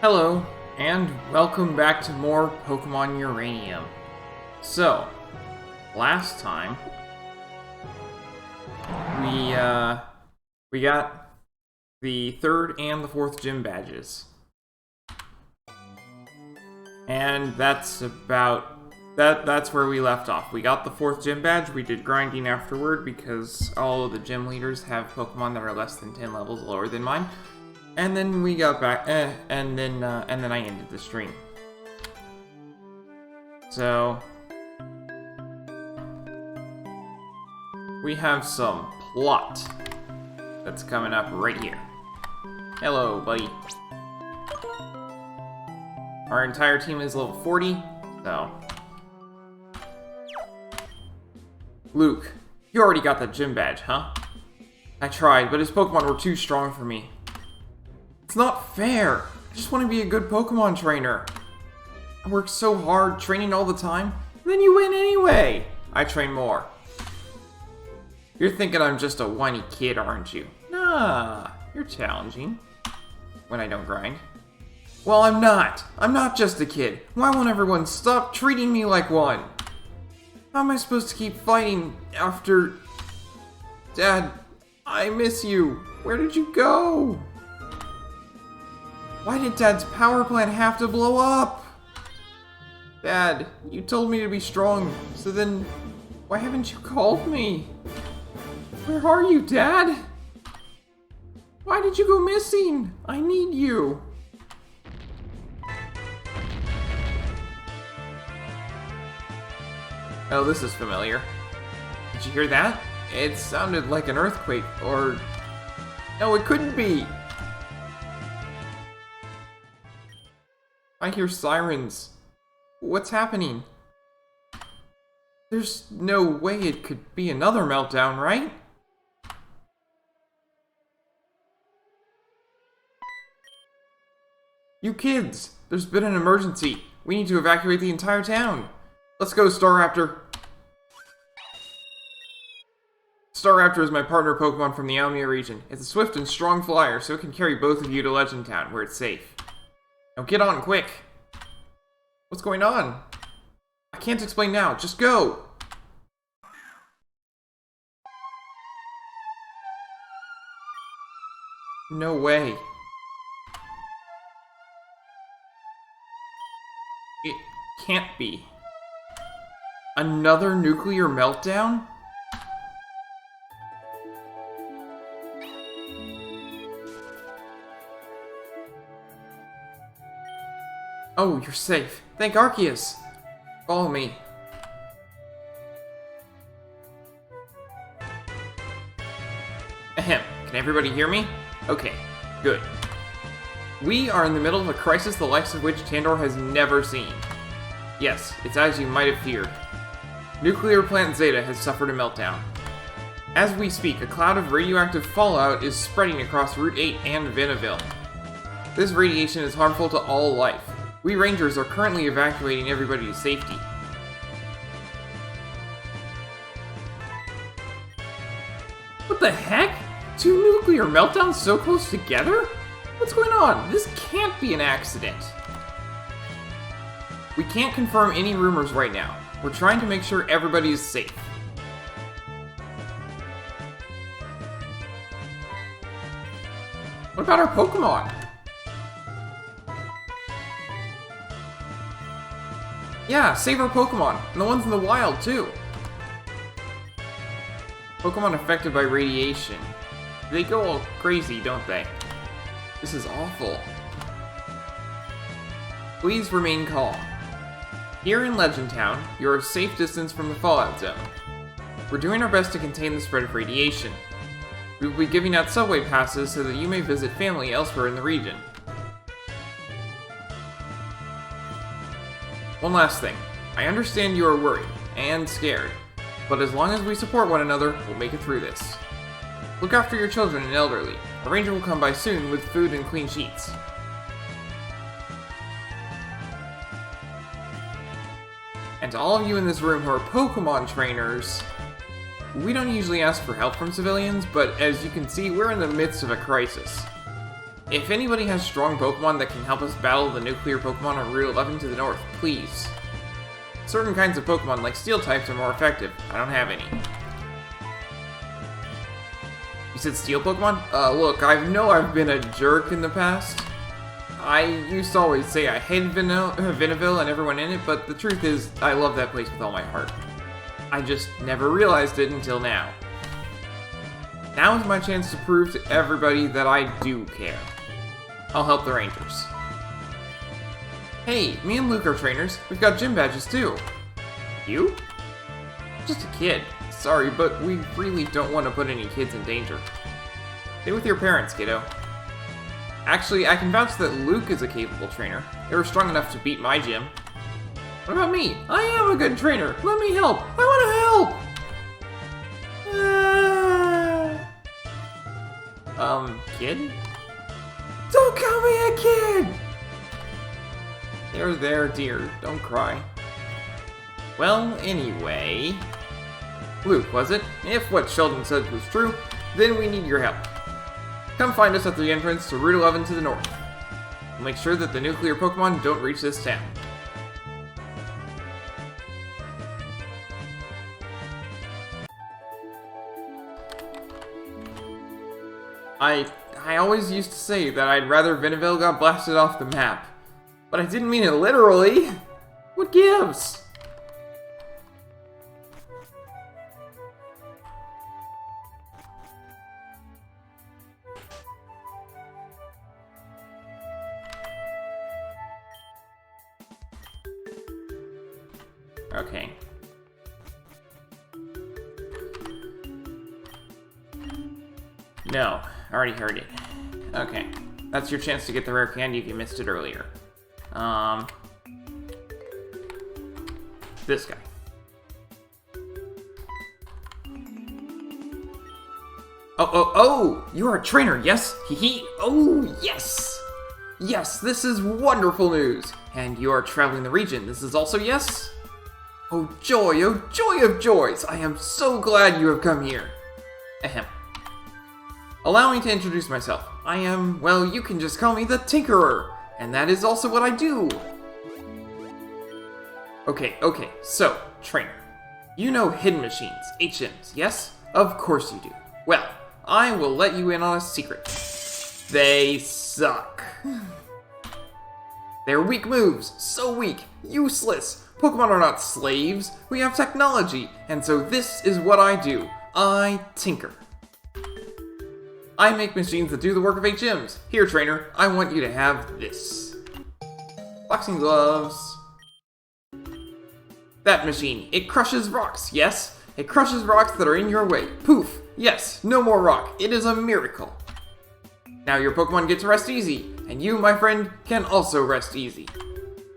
Hello, and welcome back to more Pokemon Uranium. So, last time, we got the 3rd and the 4th gym badges. And that's where we left off. We got the 4th gym badge, we did grinding afterward because all of the gym leaders have Pokemon that are less than 10 levels lower than mine. And then we got back, and then I ended the stream. So, we have some plot that's coming up right here. Hello, buddy. Our entire team is level 40, so. Luke, you already got that gym badge, huh? I tried, but his Pokemon were too strong for me. It's not fair. I just want to be a good Pokemon trainer. I work so hard, training all the time, and then you win anyway. I train more. You're thinking I'm just a whiny kid, aren't you? Nah, you're challenging. When I don't grind. Well, I'm not. I'm not just a kid. Why won't everyone stop treating me like one? How am I supposed to keep fighting after... Dad, I miss you. Where did you go? Why did Dad's power plant have to blow up? Dad, you told me to be strong, so then why haven't you called me? Where are you, Dad? Why did you go missing? I need you. Oh, this is familiar. Did you hear that? It sounded like an earthquake, or... No, it couldn't be! I hear sirens. What's happening? There's no way it could be another meltdown, right? You kids! There's been an emergency. We need to evacuate the entire town. Let's go, Staraptor. Staraptor is my partner Pokemon from the Almia region. It's a swift and strong flyer, so it can carry both of you to Legend Town, where it's safe. Now get on, quick! What's going on? I can't explain now, just go! No way. It can't be. Another nuclear meltdown? Oh, you're safe. Thank Arceus. Follow me. Ahem. Can everybody hear me? Okay, good. We are in the middle of a crisis the likes of which Tandor has never seen. Yes, it's as you might have feared. Nuclear Plant Zeta has suffered a meltdown. As we speak, a cloud of radioactive fallout is spreading across Route 8 and Vanaville. This radiation is harmful to all life. We Rangers are currently evacuating everybody to safety. What the heck? 2 nuclear meltdowns so close together? What's going on? This can't be an accident. We can't confirm any rumors right now. We're trying to make sure everybody is safe. What about our Pokemon? Yeah, save our Pokemon, and the ones in the wild, too. Pokemon affected by radiation. They go all crazy, don't they? This is awful. Please remain calm. Here in Legend Town, you're a safe distance from the fallout zone. We're doing our best to contain the spread of radiation. We will be giving out subway passes so that you may visit family elsewhere in the region. One last thing. I understand you are worried and scared, but as long as we support one another, we'll make it through this. Look after your children and elderly. A ranger will come by soon with food and clean sheets. And to all of you in this room who are Pokemon trainers, we don't usually ask for help from civilians, but as you can see, we're in the midst of a crisis. If anybody has strong Pokemon that can help us battle the nuclear Pokemon on Route 11 to the north, please. Certain kinds of Pokemon, like Steel types, are more effective. I don't have any. You said Steel Pokemon? Look, I know I've been a jerk in the past. I used to always say I hated Viniville and everyone in it, but the truth is, I love that place with all my heart. I just never realized it until now. Now is my chance to prove to everybody that I do care. I'll help the Rangers. Hey, me and Luke are trainers. We've got gym badges too. You? Just a kid. Sorry, but we really don't want to put any kids in danger. Stay with your parents, kiddo. Actually, I can vouch that Luke is a capable trainer. They were strong enough to beat my gym. What about me? I am a good trainer. Let me help. I want to help! Kid? Don't call me a kid! There, dear. Don't cry. Well, anyway... Luke, was it? If what Sheldon said was true, then we need your help. Come find us at the entrance to Route 11 to the north. We'll make sure that the nuclear Pokemon don't reach this town. I always used to say that I'd rather Viniville got blasted off the map. But I didn't mean it literally. What gives? Okay. No, I already heard it. Okay. That's your chance to get the rare candy if you missed it earlier. This guy. Oh! You are a trainer, yes? Hee. Oh, yes! Yes, this is wonderful news! And you are traveling the region, this is also yes? Oh joy of joys! I am so glad you have come here. Ahem. Allow me to introduce myself. I am, well, you can just call me the Tinkerer, and that is also what I do. Okay, so, trainer. You know hidden machines, HMs, yes? Of course you do. Well, I will let you in on a secret. They suck. They're weak moves, so weak, useless. Pokemon are not slaves, we have technology, and so this is what I do. I tinker. I make machines that do the work of HMs. Here, trainer, I want you to have this. Boxing gloves. That machine, it crushes rocks, yes? It crushes rocks that are in your way. Poof! Yes, no more rock. It is a miracle. Now your Pokemon get to rest easy, and you, my friend, can also rest easy.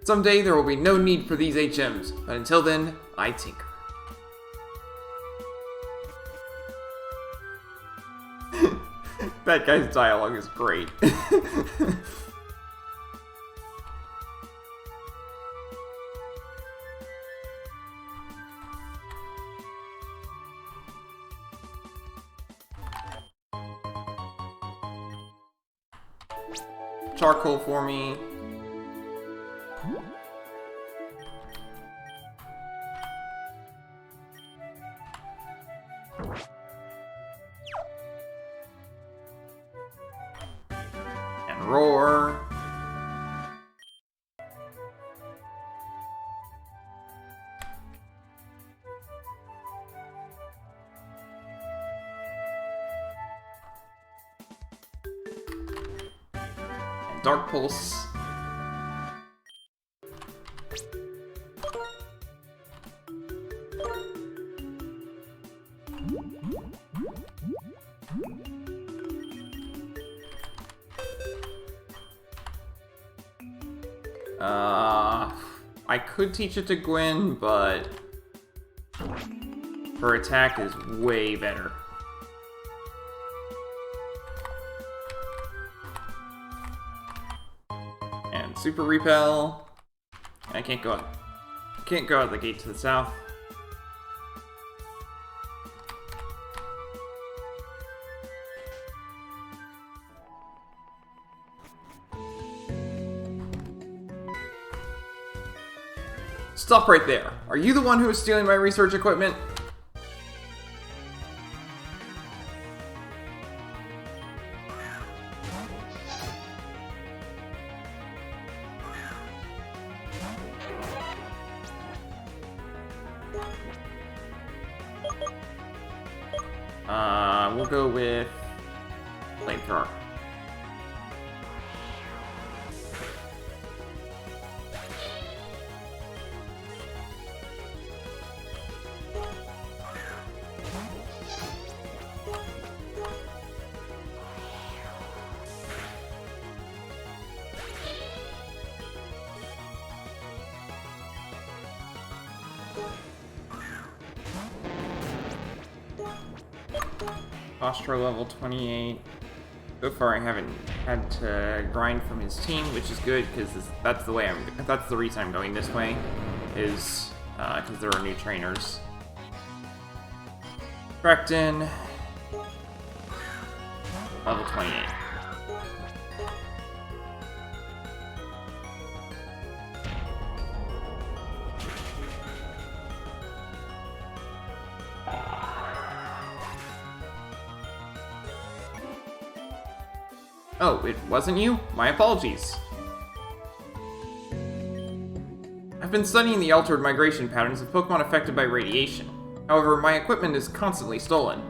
Someday there will be no need for these HMs, but until then, I tinker. That guy's dialogue is great. Charcoal for me. And roar. And Dark Pulse. I could teach it to Gwen, but her attack is way better. And Super Repel. I can't go out the gate to the south. Stop right there. Are you the one who is stealing my research equipment? We'll go with flamethrower. Ostro level 28. So far I haven't had to grind from his team, which is good because that's the reason I'm going this way, is because there are new trainers. Rectin, level 28. Oh, it wasn't you? My apologies. I've been studying the altered migration patterns of Pokemon affected by radiation. However, my equipment is constantly stolen.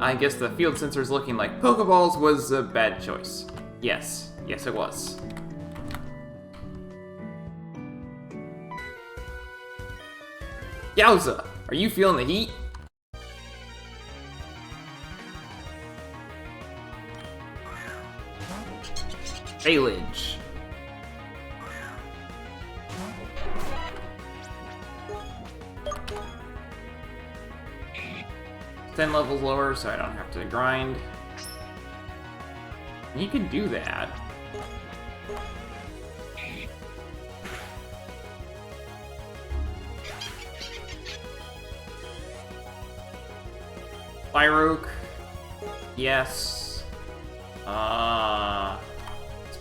I guess the field sensors looking like Pokeballs was a bad choice. Yes, it was. Yowza! Are you feeling the heat? Failage. Ten levels lower, so I don't have to grind. You can do that. Pyroke. Yes.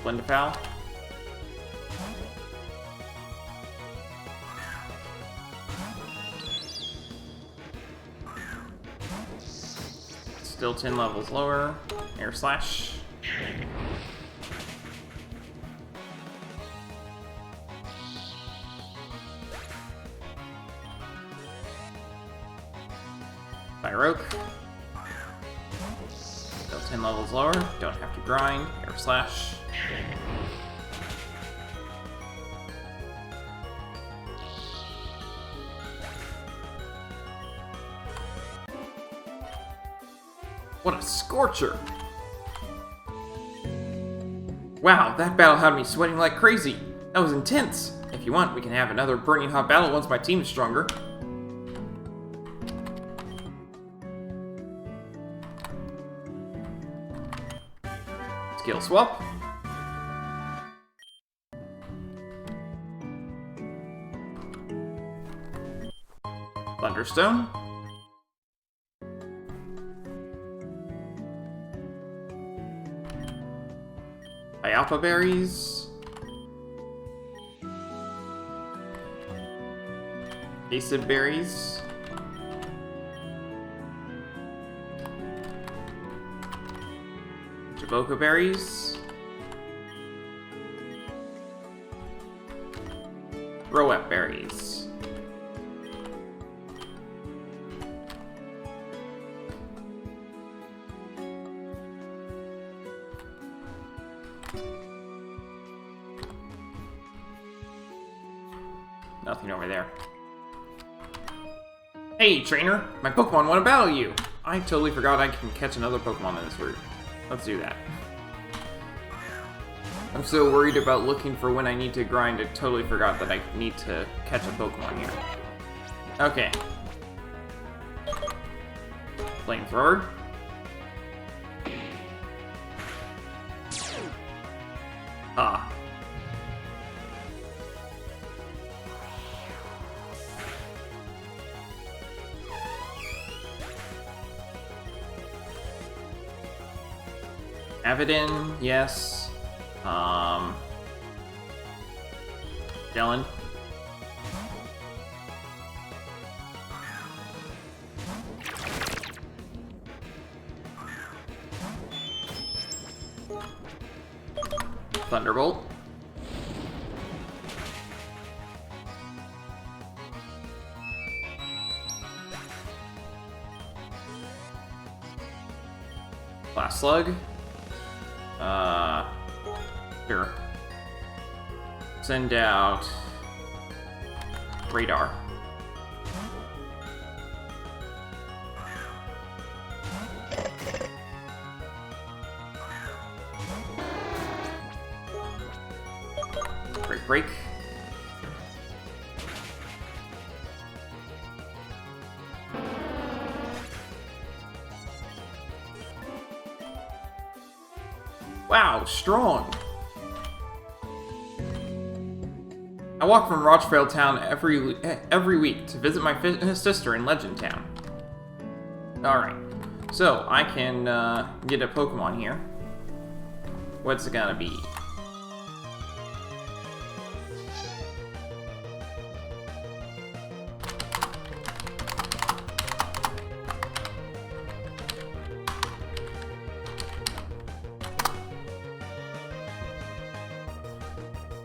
Splendifowl. Still 10 levels lower. Air Slash. Pyroke. Still 10 levels lower. Don't have to grind. Air Slash. What a scorcher! Wow, that battle had me sweating like crazy. That was intense. If you want, we can have another burning hot battle once my team is stronger. Skill swap. Thunderstone. Alpha berries. Acid berries. Jaboca berries. Rowep berries. Nothing over there. Hey, trainer! My Pokemon want to battle you! I totally forgot I can catch another Pokemon in this route. Let's do that. I'm so worried about looking for when I need to grind, I totally forgot that I need to catch a Pokemon here. Okay. Flamethrower. Ah. Avidin, yes. Dylan. Thunderbolt. Blast Slug. Sure. Send out Radarr. Break. Wow, strong. I walk from Rochvale Town every week to visit my sister in Legend Town. Alright, so I can get a Pokemon here. What's it gonna be?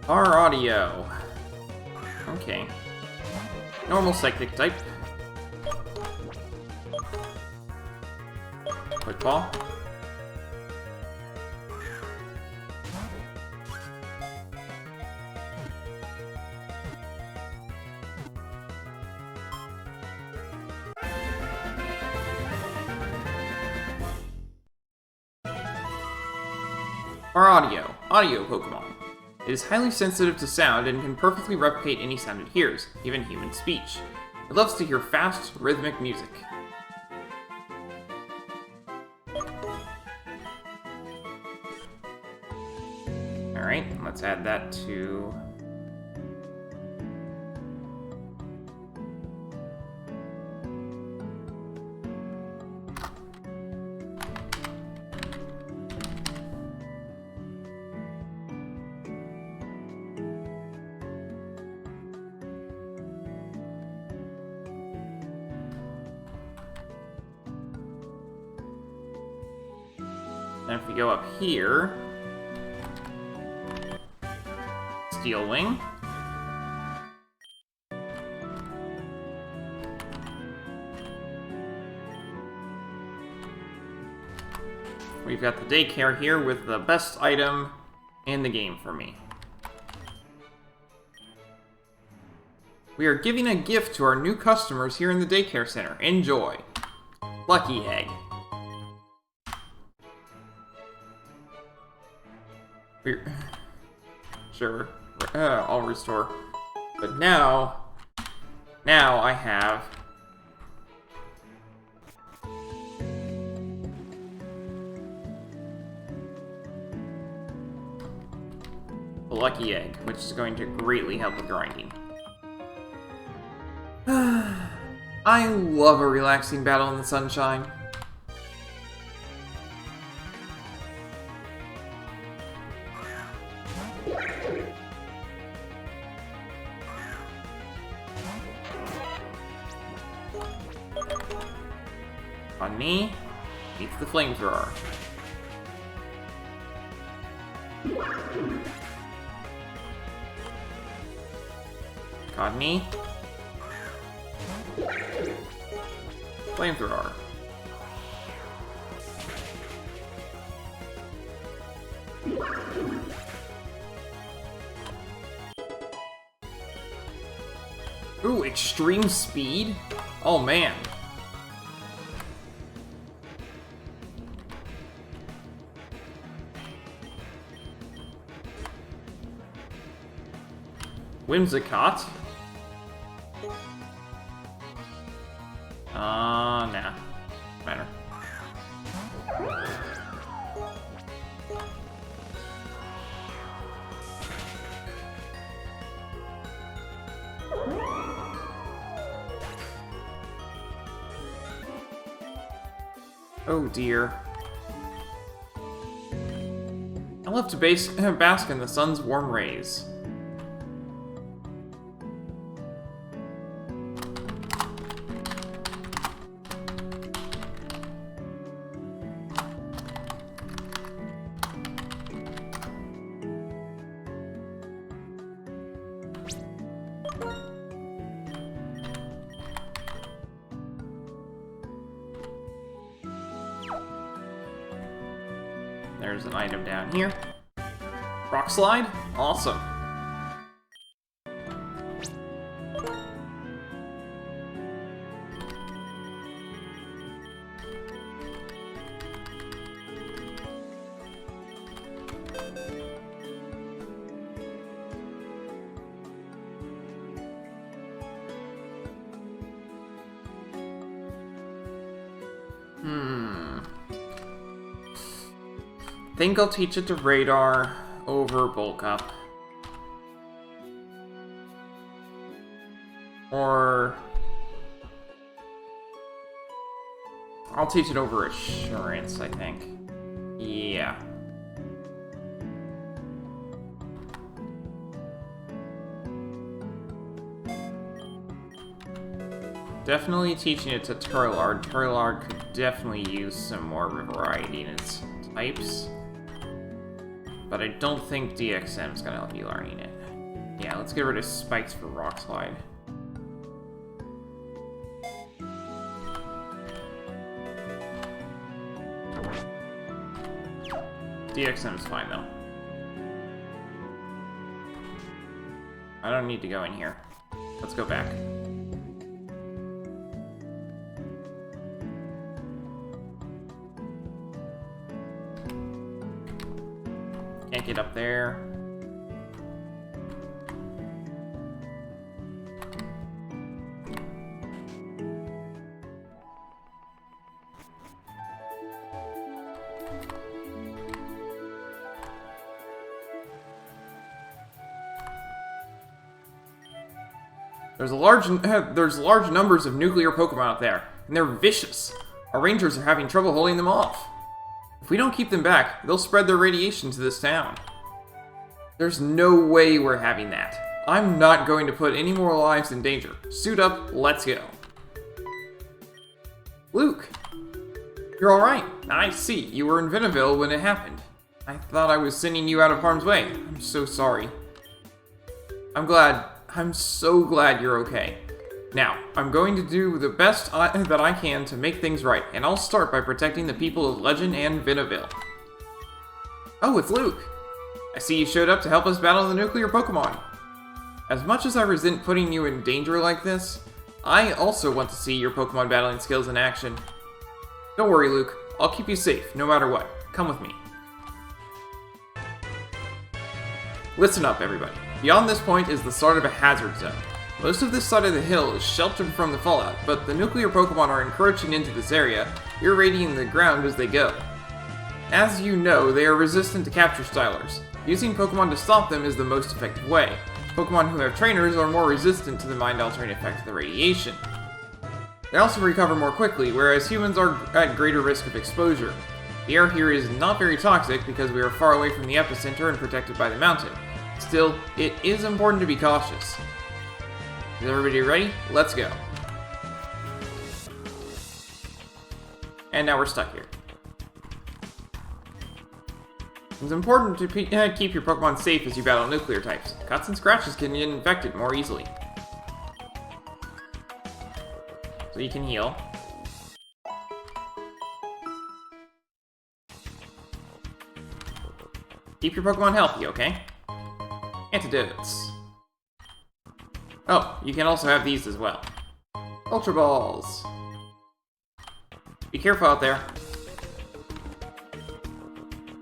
Our audio. Okay. Normal psychic type. Quick ball. Our audio Pokemon. It is highly sensitive to sound and can perfectly replicate any sound it hears, even human speech. It loves to hear fast, rhythmic music. Alright, let's add that to... And if we go up here, Steel Wing. We've got the daycare here with the best item in the game for me. We are giving a gift to our new customers here in the daycare center. Enjoy. Lucky Egg. Sure, I'll restore. But now I have the Lucky Egg, which is going to greatly help with grinding. I love a relaxing battle in the sunshine. On me, meets the flamethrower. Caught me. Flamethrower. Ooh, extreme speed? Oh man. Whimsicott. Nah. Matter. Oh dear. I love to bask in the sun's warm rays. there's an item down here. Rock slide? Awesome. Think I'll teach it to Radarr over Bulk Up. Or I'll teach it over Assurance, I think. Yeah. Definitely teaching it to Terlard. Terlard could definitely use some more variety in its types. But I don't think DXM's gonna be learning it. Yeah, let's get rid of spikes for Rock Slide. DXM's fine though. I don't need to go in here. Let's go back. Can't get up there. There's large numbers of nuclear Pokemon out there, and they're vicious. Our rangers are having trouble holding them off. If we don't keep them back, they'll spread their radiation to this town. There's no way we're having that. I'm not going to put any more lives in danger. Suit up, let's go. Luke, you're alright. I see, you were in Veniville when it happened. I thought I was sending you out of harm's way. I'm so sorry. I'm so glad you're okay. Now, I'm going to do the best that I can to make things right, and I'll start by protecting the people of Legend and Veniville. Oh, it's Luke! I see you showed up to help us battle the nuclear Pokemon. As much as I resent putting you in danger like this, I also want to see your Pokemon battling skills in action. Don't worry, Luke. I'll keep you safe, no matter what. Come with me. Listen up, everybody. Beyond this point is the start of a hazard zone. Most of this side of the hill is sheltered from the fallout, but the nuclear Pokemon are encroaching into this area, irradiating the ground as they go. As you know, they are resistant to capture stylers. Using Pokemon to stop them is the most effective way. Pokemon who have trainers are more resistant to the mind-altering effect of the radiation. They also recover more quickly, whereas humans are at greater risk of exposure. The air here is not very toxic because we are far away from the epicenter and protected by the mountain. Still, it is important to be cautious. Is everybody ready? Let's go. And now we're stuck here. It's important to keep your Pokemon safe as you battle nuclear types. Cuts and scratches can get infected more easily. So you can heal. Keep your Pokemon healthy, okay? Antidotes. Oh, you can also have these as well. Ultra Balls. Be careful out there.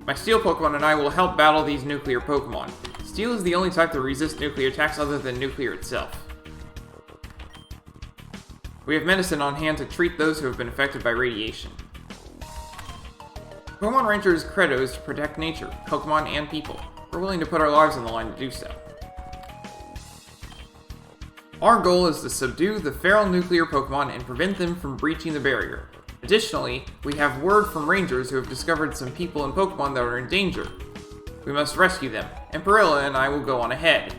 My Steel Pokemon and I will help battle these nuclear Pokemon. Steel is the only type that resists nuclear attacks other than nuclear itself. We have medicine on hand to treat those who have been affected by radiation. Pokemon Rancher's credo is to protect nature, Pokemon, and people. We're willing to put our lives on the line to do so. Our goal is to subdue the feral nuclear Pokemon and prevent them from breaching the barrier. Additionally, we have word from rangers who have discovered some people and Pokemon that are in danger. We must rescue them, and Perilla and I will go on ahead.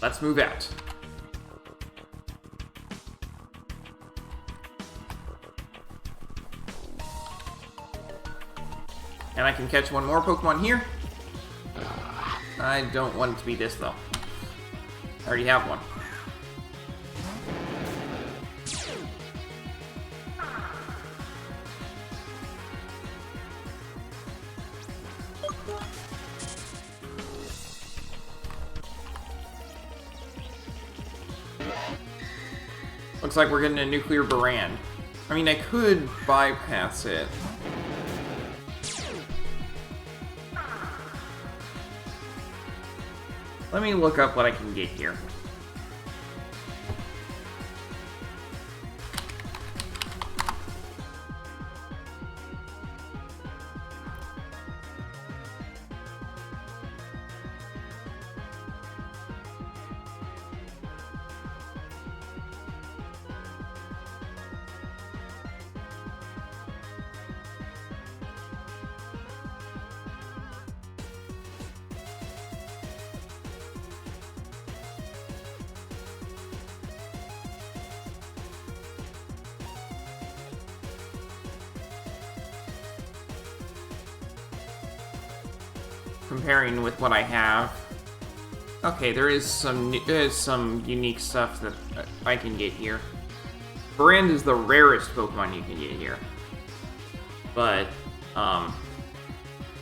Let's move out. And I can catch one more Pokemon here. I don't want it to be this, though. I already have one. Looks like we're getting a nuclear Barand. I mean, I could bypass it. Let me look up what I can get here. Comparing with what I have. Okay, there is some unique stuff that I can get here. Barand is the rarest Pokemon you can get here. But,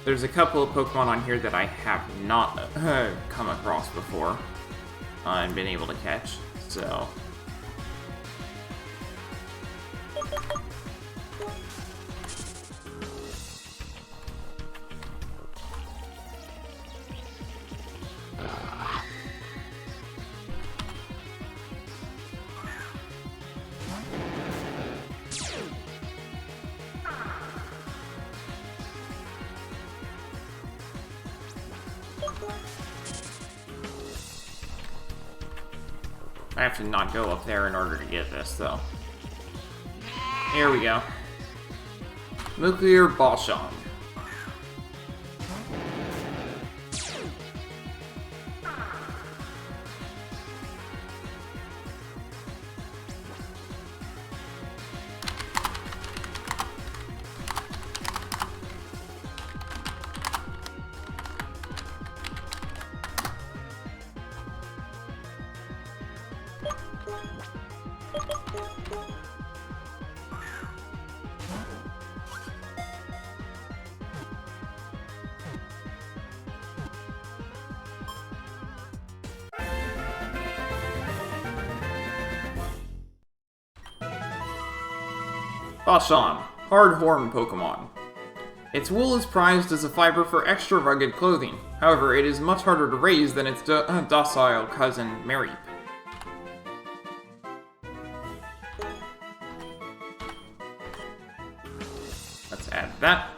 there's a couple of Pokemon on here that I have not come across before and been able to catch, so... I have to not go up there in order to get this, though. Here we go. Nuclear Balshong. Balshong, hard-horn Pokemon. Its wool is prized as a fiber for extra rugged clothing. However, it is much harder to raise than its docile cousin, Mareep. Let's add that.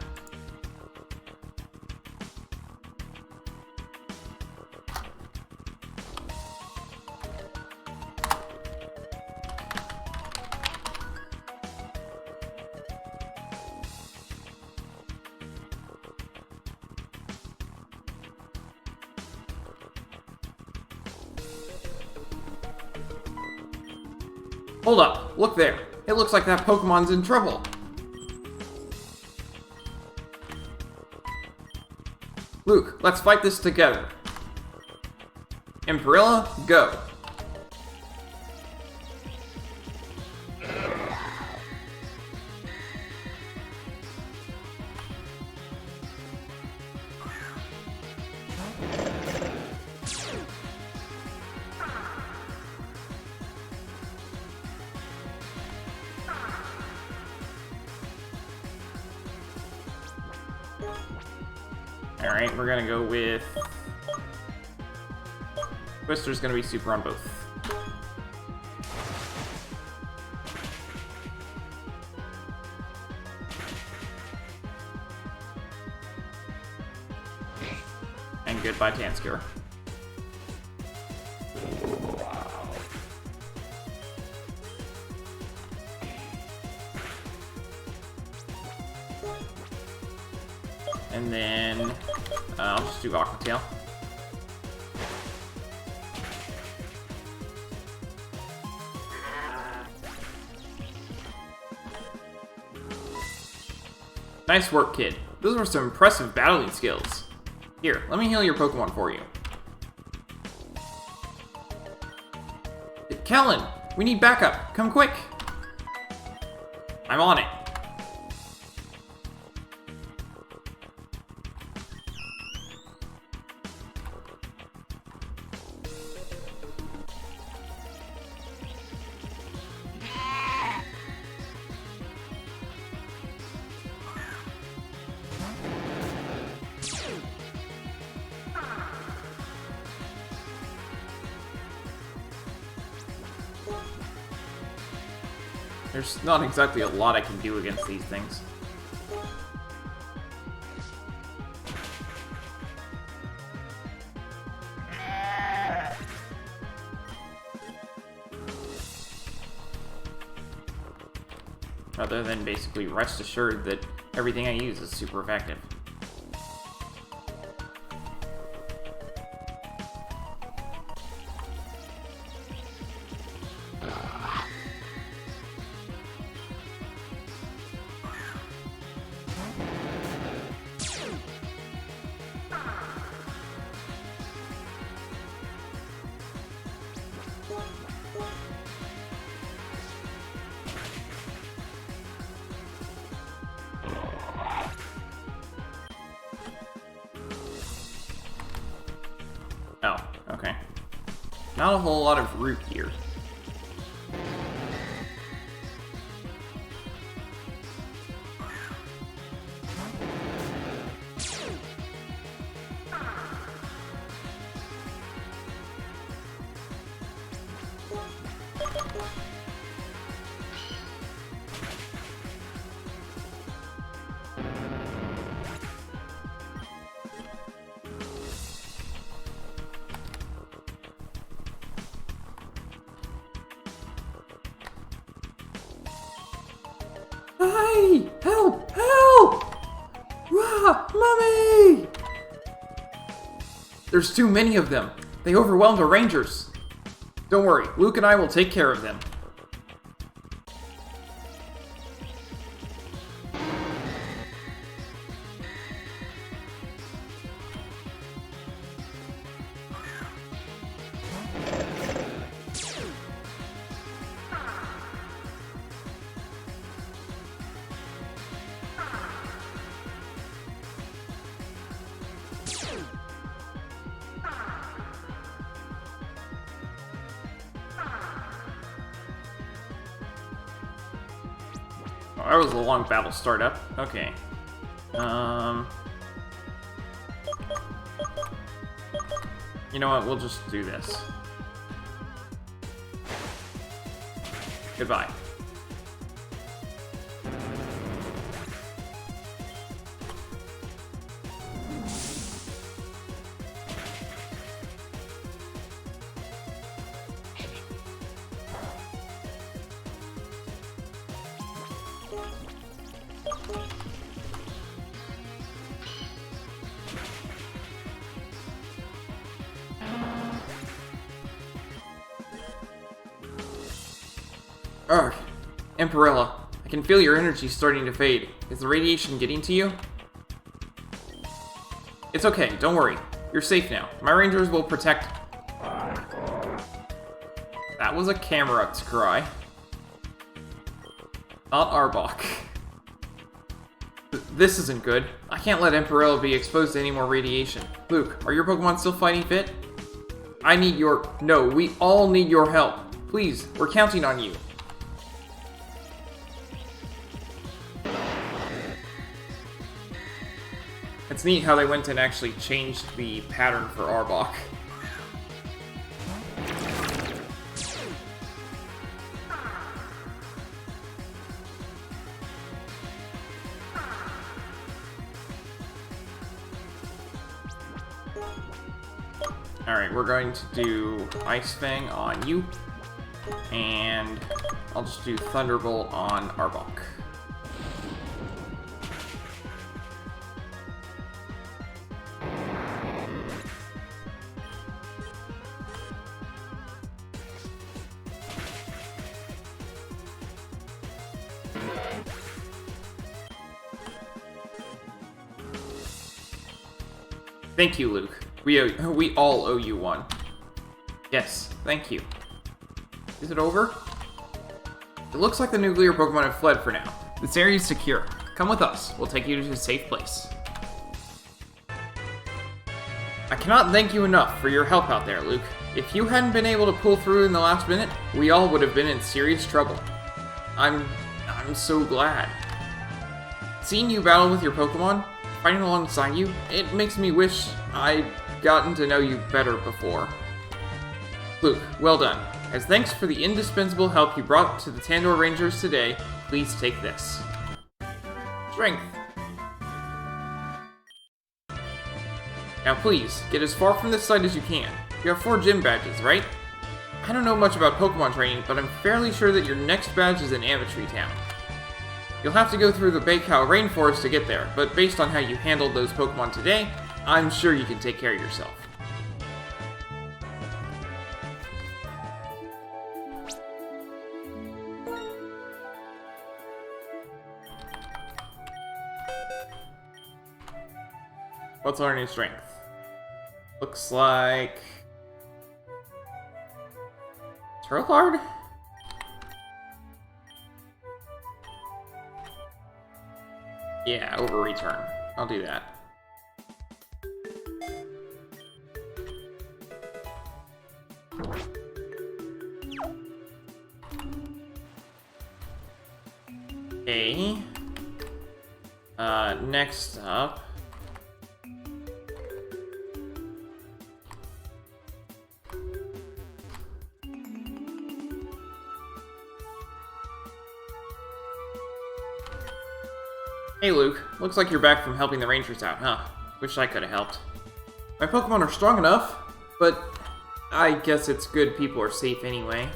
Hold up, look there. It looks like that Pokemon's in trouble. Luke, let's fight this together. Imperilla, go. Alright, we're gonna go with... Twister's gonna be super on both. And goodbye, Tansker. And then I'll just do Aqua Tail. Nice work, kid. Those were some impressive battling skills. Here, let me heal your Pokemon for you. Kellen, we need backup. Come quick. I'm on it. There's not exactly a lot I can do against these things. Other than basically rest assured that everything I use is super effective. Oh, okay. Not a whole lot of root here. Hey! Help! Help! Ah, Mommy! There's too many of them. They overwhelmed our rangers. Don't worry, Luke and I will take care of them. Oh, that was a long battle startup. Okay. You know what? We'll just do this. Goodbye. Ugh. Emperilla, I can feel your energy starting to fade. Is the radiation getting to you? It's okay, don't worry. You're safe now. My rangers will protect... That was a Camerupt's cry. Not Arbok. This isn't good. I can't let Emperilla be exposed to any more radiation. Luke, are your Pokemon still fighting fit? I need your... No, we all need your help. Please, we're counting on you. It's neat how they went and actually changed the pattern for Arbok. Alright, we're going to do Ice Fang on you, and I'll just do Thunderbolt on Arbok. Thank you, Luke. We all owe you one. Yes, thank you. Is it over? It looks like the nuclear Pokemon have fled for now. This area is secure. Come with us. We'll take you to a safe place. I cannot thank you enough for your help out there, Luke. If you hadn't been able to pull through in the last minute, we all would have been in serious trouble. I'm so glad. Seeing you battle with your Pokemon, fighting alongside you, it makes me wish I'd gotten to know you better before. Luke, well done. As thanks for the indispensable help you brought to the Tandor Rangers today, please take this. Strength. Now please, get as far from this site as you can. You have 4 gym badges, right? I don't know much about Pokemon training, but I'm fairly sure that your next badge is in Amatree Town. You'll have to go through the Baikal Rainforest to get there, but based on how you handled those Pokemon today, I'm sure you can take care of yourself. What's our new strength? Looks like... Terlard? Yeah, over return. I'll do that. Okay. Next up... Hey Luke, looks like you're back from helping the Rangers out, huh? Wish I could have helped. My Pokemon are strong enough, but I guess it's good people are safe anyway.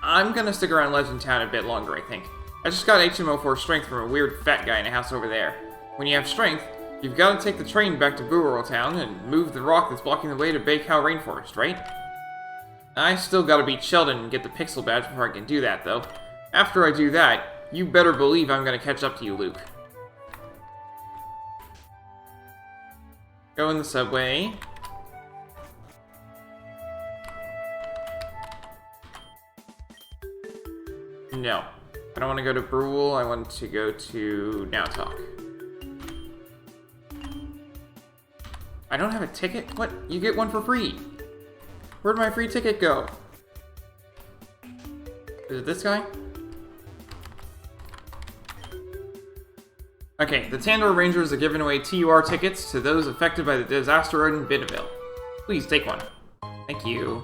I'm gonna stick around Legend Town a bit longer, I think. I just got HM04 strength from a weird fat guy in a house over there. When you have strength, you've got to take the train back to Rural Town and move the rock that's blocking the way to Baikal Rainforest, right? I still gotta beat Sheldon and get the Pixel badge before I can do that, though. After I do that, you better believe I'm gonna catch up to you, Luke. Go in the subway. No. I don't want to go to Brule, I want to go to Nuzlocke. I don't have a ticket? What? You get one for free. Where'd my free ticket go? Is it this guy? Okay, the Tandor Rangers are giving away TUR tickets to those affected by the disaster in Bidaville. Please take one. Thank you.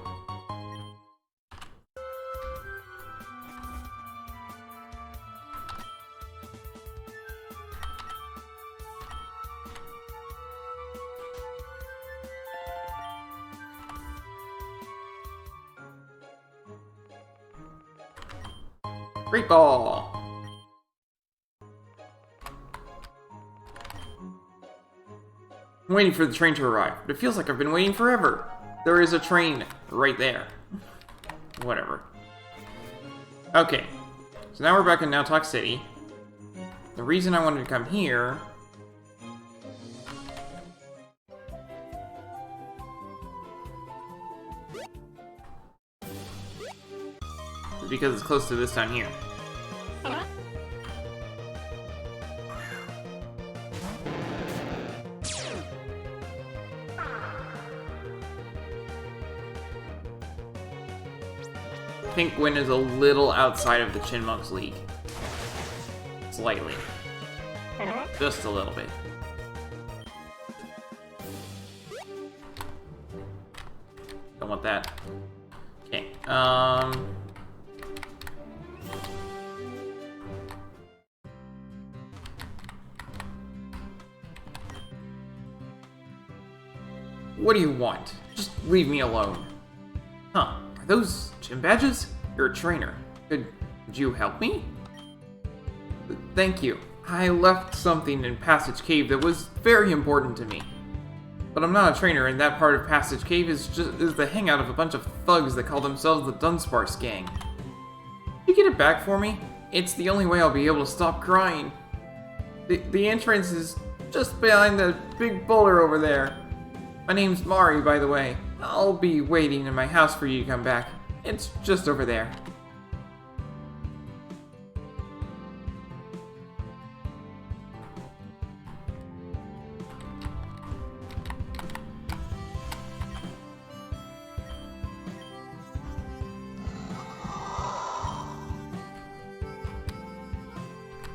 Great ball! I'm waiting for the train to arrive, but it feels like I've been waiting forever. There is a train right there. Whatever. Okay, so now we're back in Nuzlocke City. The reason I wanted to come here... is because it's close to this town here. Pinkwin is a little outside of the Chinmonks League. Slightly. Just a little bit. Don't want that. Okay, what do you want? Just leave me alone. Huh. Are those gym badges? You're a trainer. Could you help me? Thank you. I left something in Passage Cave that was very important to me. But I'm not a trainer, and that part of Passage Cave is the hangout of a bunch of thugs that call themselves the Dunsparce Gang. Can you get it back for me? It's the only way I'll be able to stop crying. The entrance is just behind the big boulder over there. My name's Mari, by the way. I'll be waiting in my house for you to come back. It's just over there.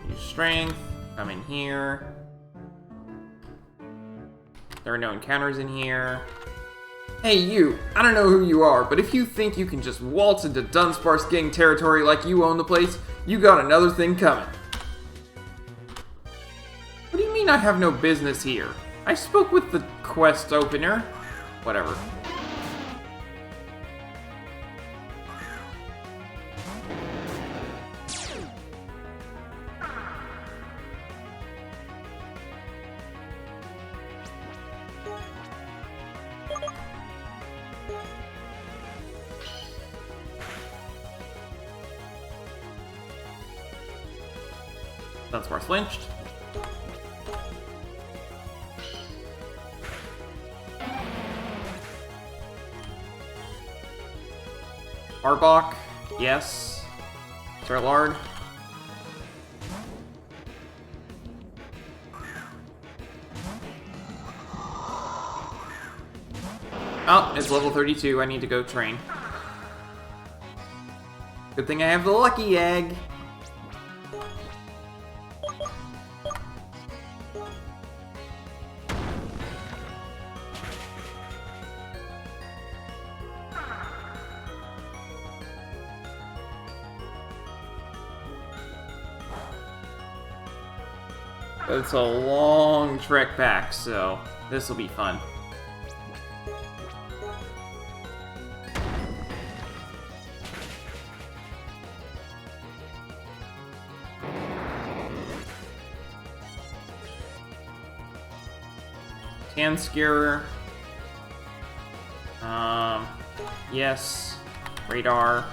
Use strength. Come in here. There are no encounters in here. Hey you, I don't know who you are, but if you think you can just waltz into Dunsparce gang territory like you own the place, you got another thing coming. What do you mean I have no business here? I spoke with the quest opener. Whatever. Dunsparce flinched. Arbok, yes. Terlard. Oh, it's level 32. I need to go train. Good thing I have the lucky egg. But it's a long trek back, so this will be fun. Scarer. Yes. Radarr.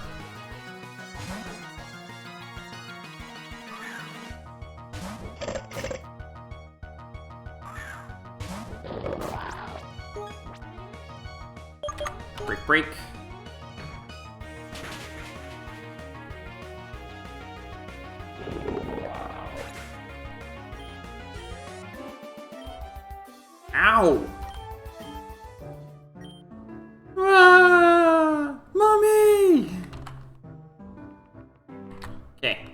Break. Ow! Ah! Mommy! Okay.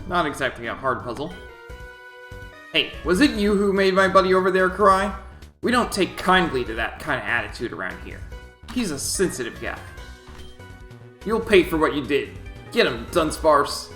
Not exactly a hard puzzle. Hey, was it you who made my buddy over there cry? We don't take kindly to that kind of attitude around here. He's a sensitive guy. You'll pay for what you did. Get him, Dunsparce.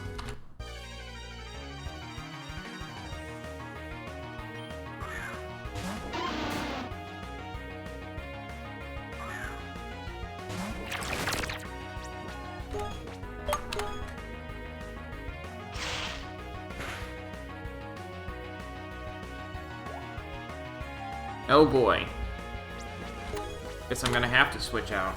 Oh boy. Guess I'm gonna have to switch out.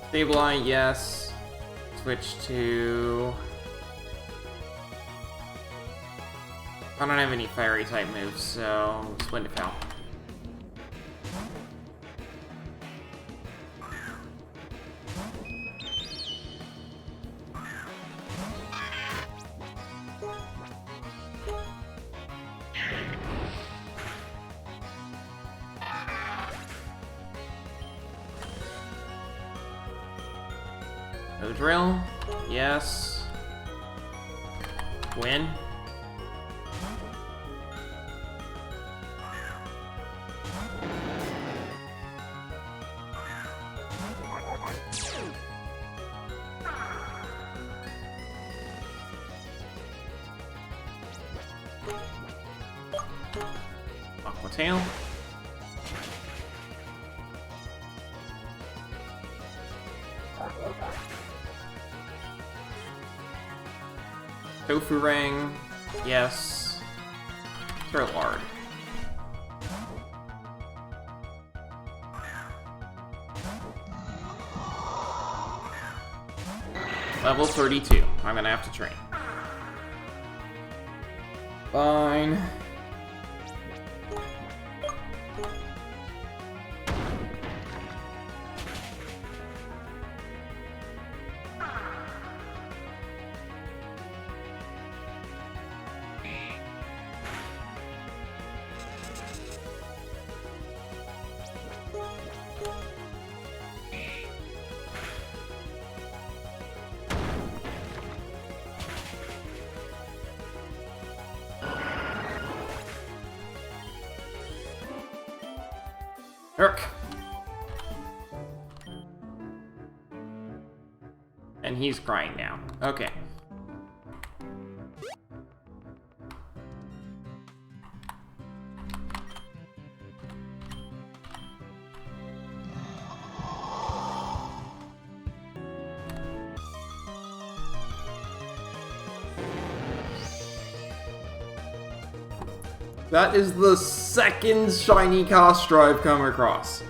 Stabilize, yes. Switch to... I don't have any fiery type moves, so Splendifell. No drill. Yes. Win. Aqua Tail. Tofu Ring, yes. Terlard. Level 32. I'm gonna have to train. Fine. Urk. And he's crying now. Okay. That is the second shiny Costra I've come across.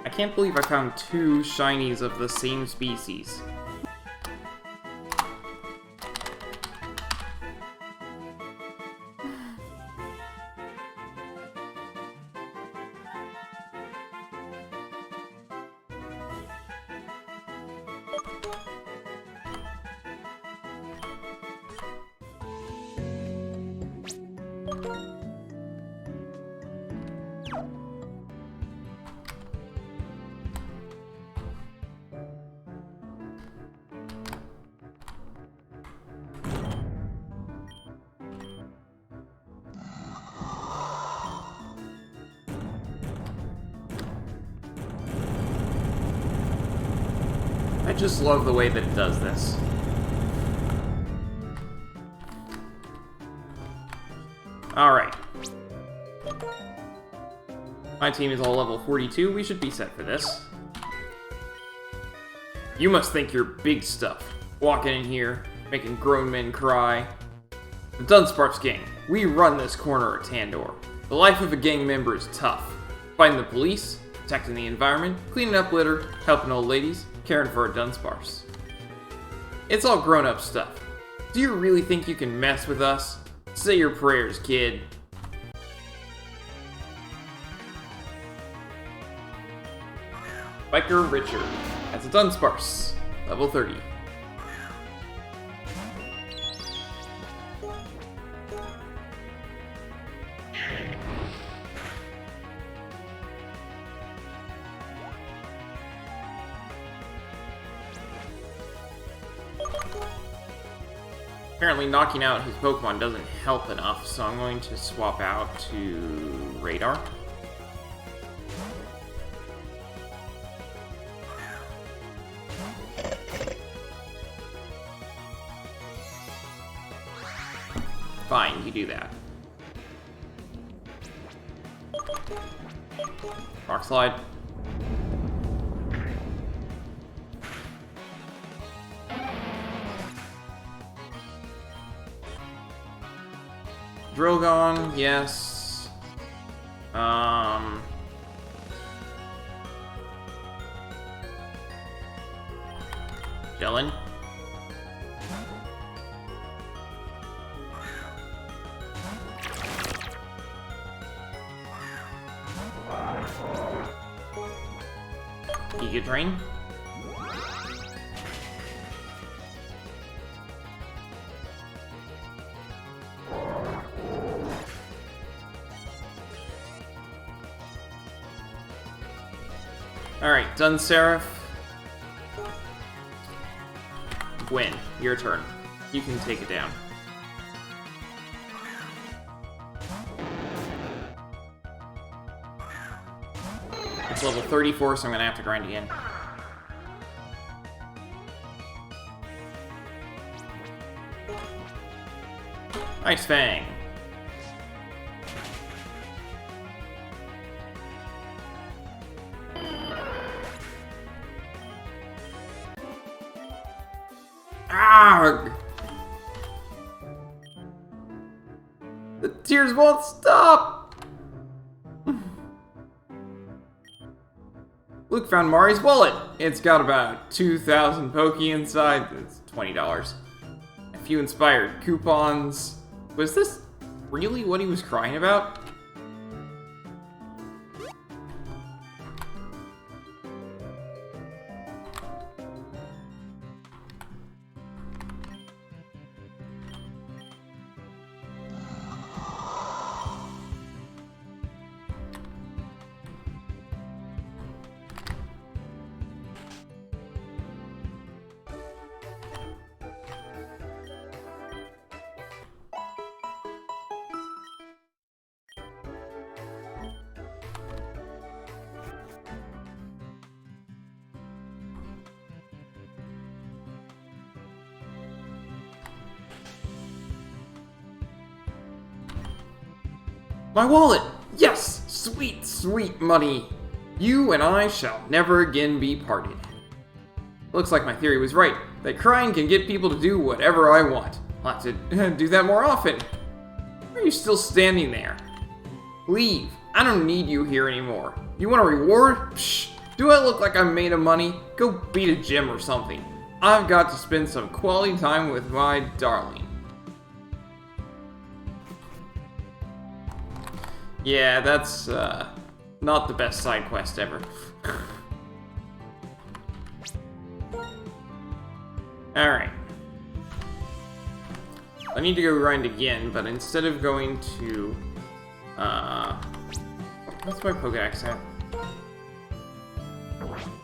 I can't believe I found 2 shinies of the same species. I just love the way that it does this. Alright. My team is all level 42, we should be set for this. You must think you're big stuff. Walking in here, making grown men cry. The Dunsparce gang, we run this corner at Tandor. The life of a gang member is tough. Fighting the police, protecting the environment, cleaning up litter, helping old ladies, caring for a Dunsparce. It's all grown-up stuff. Do you really think you can mess with us? Say your prayers, kid. Biker Richard. That's a Dunsparce. Level 30. Apparently knocking out his Pokemon doesn't help enough, so I'm going to swap out to Radarr. Fine, you do that. Rock Slide. Drogon, yes. Jellin. Giga Drain. Alright, Dunsparce. Gwen, your turn. You can take it down. It's level 34, so I'm gonna have to grind again. Ice Fang. Arrgh! The tears won't stop! Luke found Mari's wallet. It's got about 2,000 Poke inside. It's $20. A few inspired coupons. Was this really what he was crying about? My wallet! Yes! Sweet, sweet money! You and I shall never again be parted. Looks like my theory was right, that crying can get people to do whatever I want. I'll have to do that more often. Why are you still standing there? Leave. I don't need you here anymore. You want a reward? Psh! Do I look like I'm made of money? Go beat a gym or something. I've got to spend some quality time with my darling. Yeah, that's, not the best side quest ever. Alright. I need to go grind again, but instead of going to, what's my Pokedex at?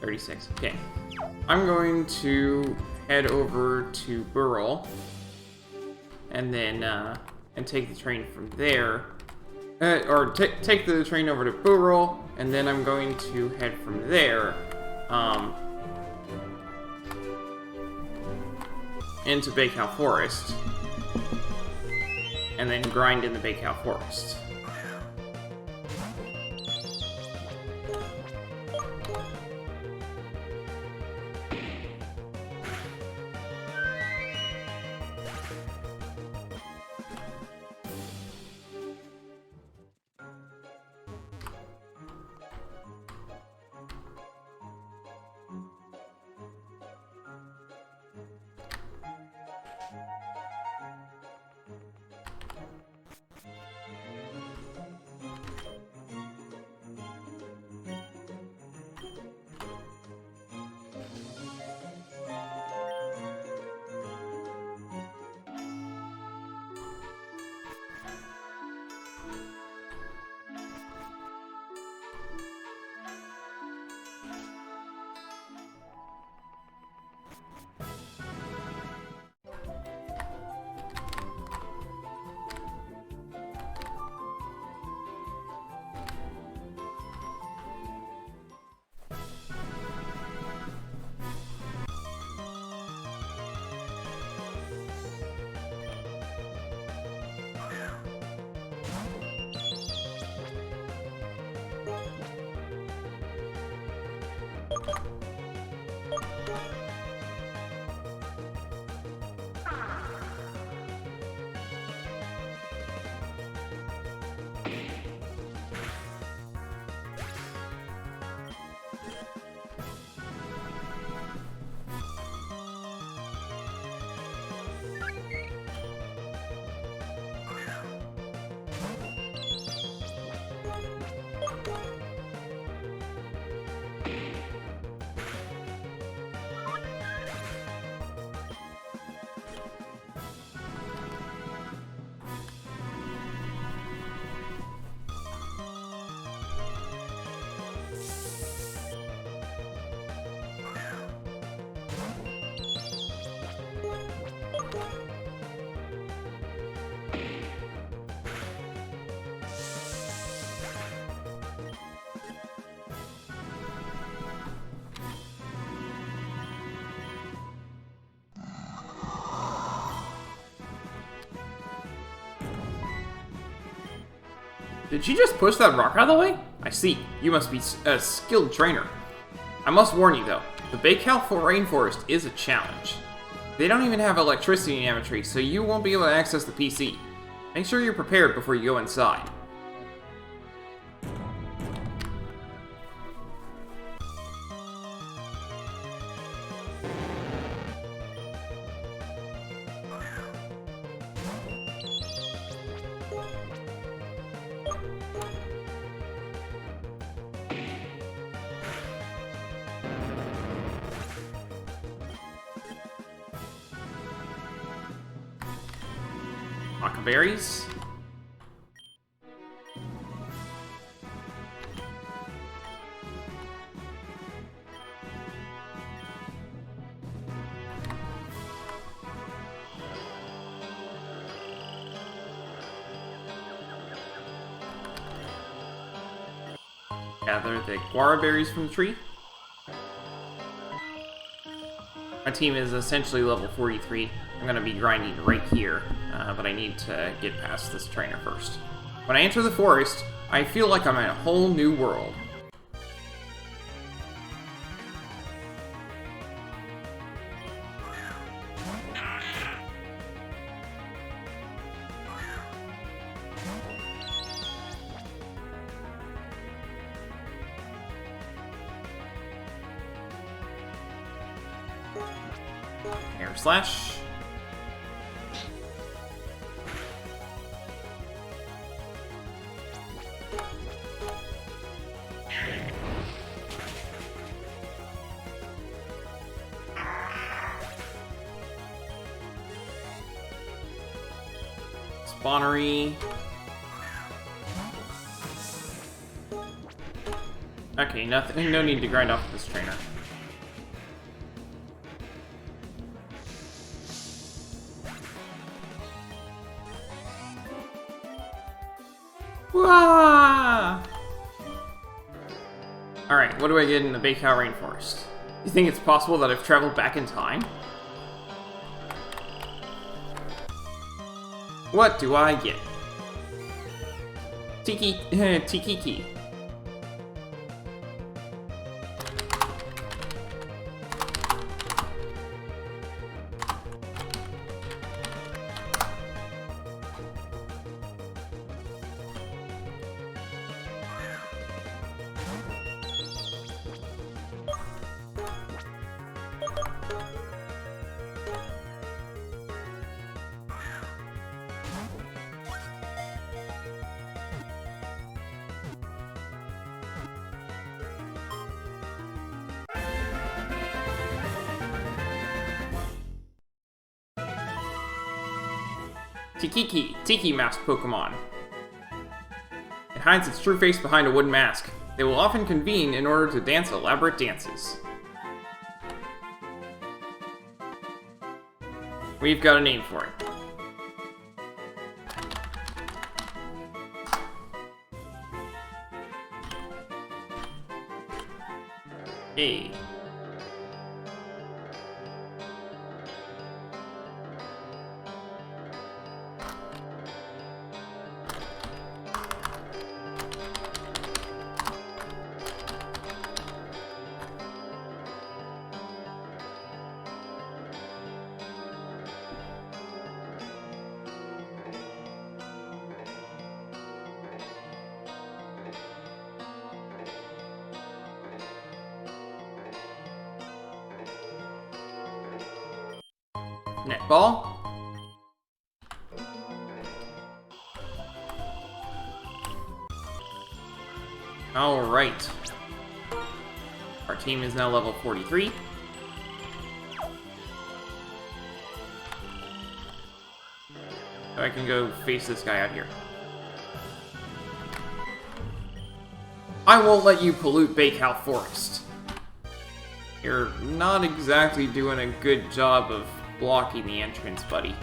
36, okay. I'm going to head over to Burl, and then, and take the train from there. Take the train over to Burl, and then I'm going to head from there, into Baikal Forest, and then grind in the Baikal Forest. Did she just push that rock out of the way? I see. You must be a skilled trainer. I must warn you, though. The Baikal Rainforest is a challenge. They don't even have electricity in Amatry, so you won't be able to access the PC. Make sure you're prepared before you go inside. Huckleberries. Gather the guava berries from the tree. My team is essentially level 43. I'm going to be grinding right here, but I need to get past this trainer first. When I enter the forest, I feel like I'm in a whole new world. Air slash. Spawnery. Okay, nothing. No need to grind off this trainer. Alright, what do I get in the Baikal Rainforest? You think it's possible that I've traveled back in time? What do I get? Tikiki. Tikiki, Tiki masked Pokemon. It hides its true face behind a wooden mask. They will often convene in order to dance elaborate dances. We've got a name for it. Hey. Netball. Alright. Our team is now level 43. So I can go face this guy out here. I won't let you pollute Baikal Forest. You're not exactly doing a good job of blocking the entrance, buddy.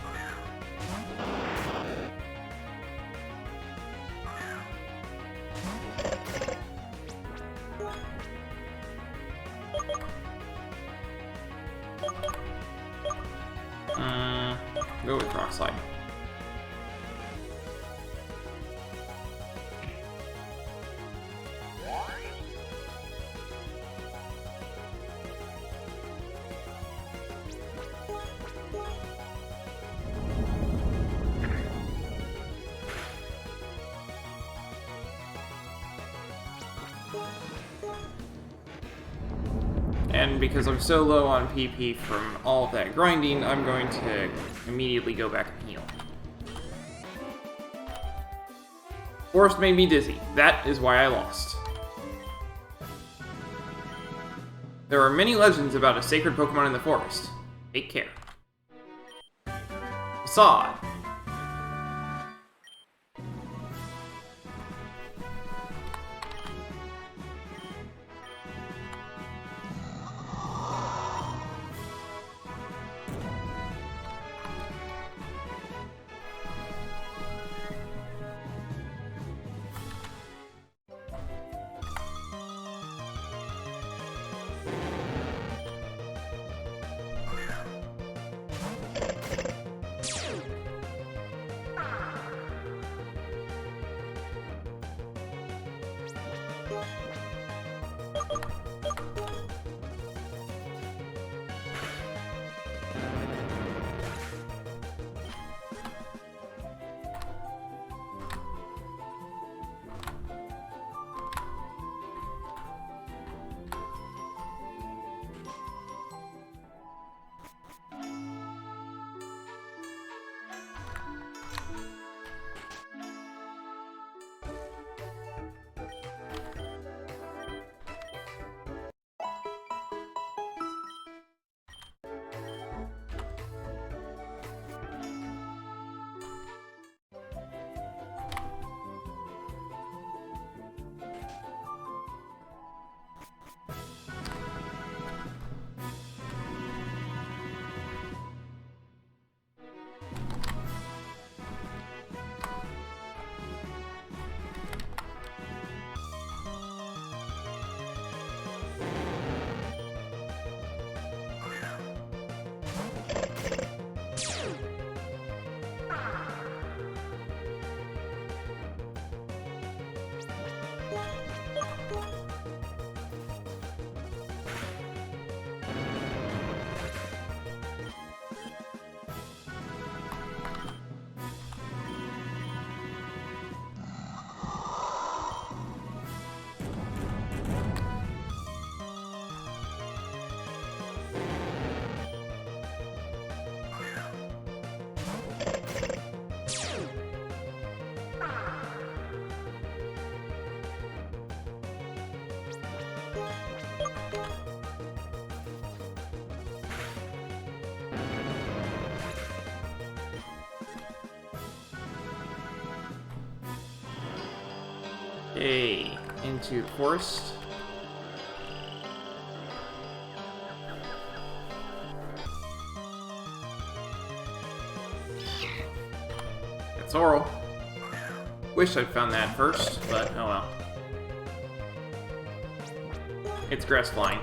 Go with Rock Slide. And because I'm so low on PP from all of that grinding, I'm going to immediately go back and heal. Forest made me dizzy. That is why I lost. There are many legends about a sacred Pokemon in the forest. Take care. Facade. Okay, into the forest. It's oral. Wish I'd found that first, but oh well. It's grass flying.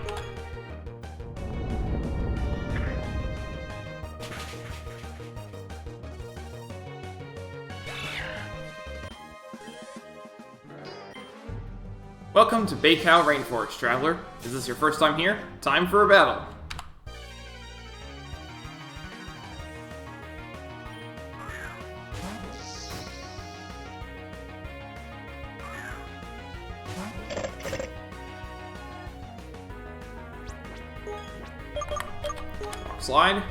Welcome to Baikal Rainforest, traveler. Is this your first time here? Time for a battle. Rock slide.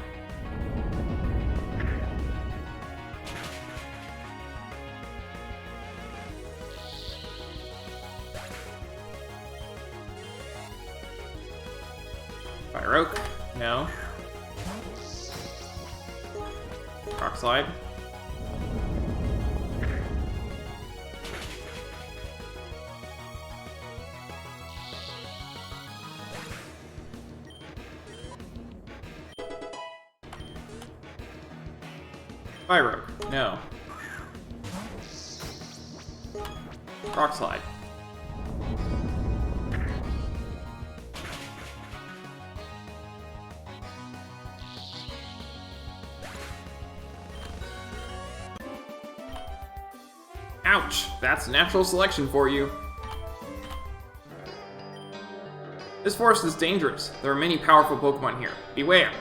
Fire Oak. No. Rock slide. Fire Oak. No. Rock slide. Ouch! That's natural selection for you. This forest is dangerous. There are many powerful Pokemon here. Beware!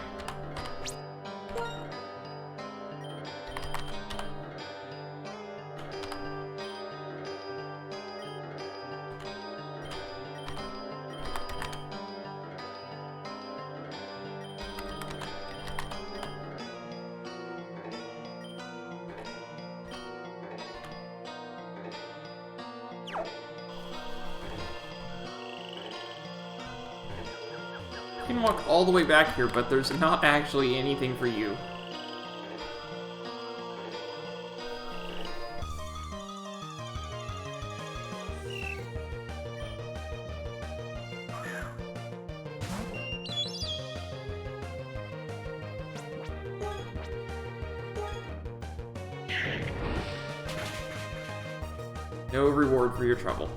You can walk all the way back here, but there's not actually anything for you. No reward for your trouble.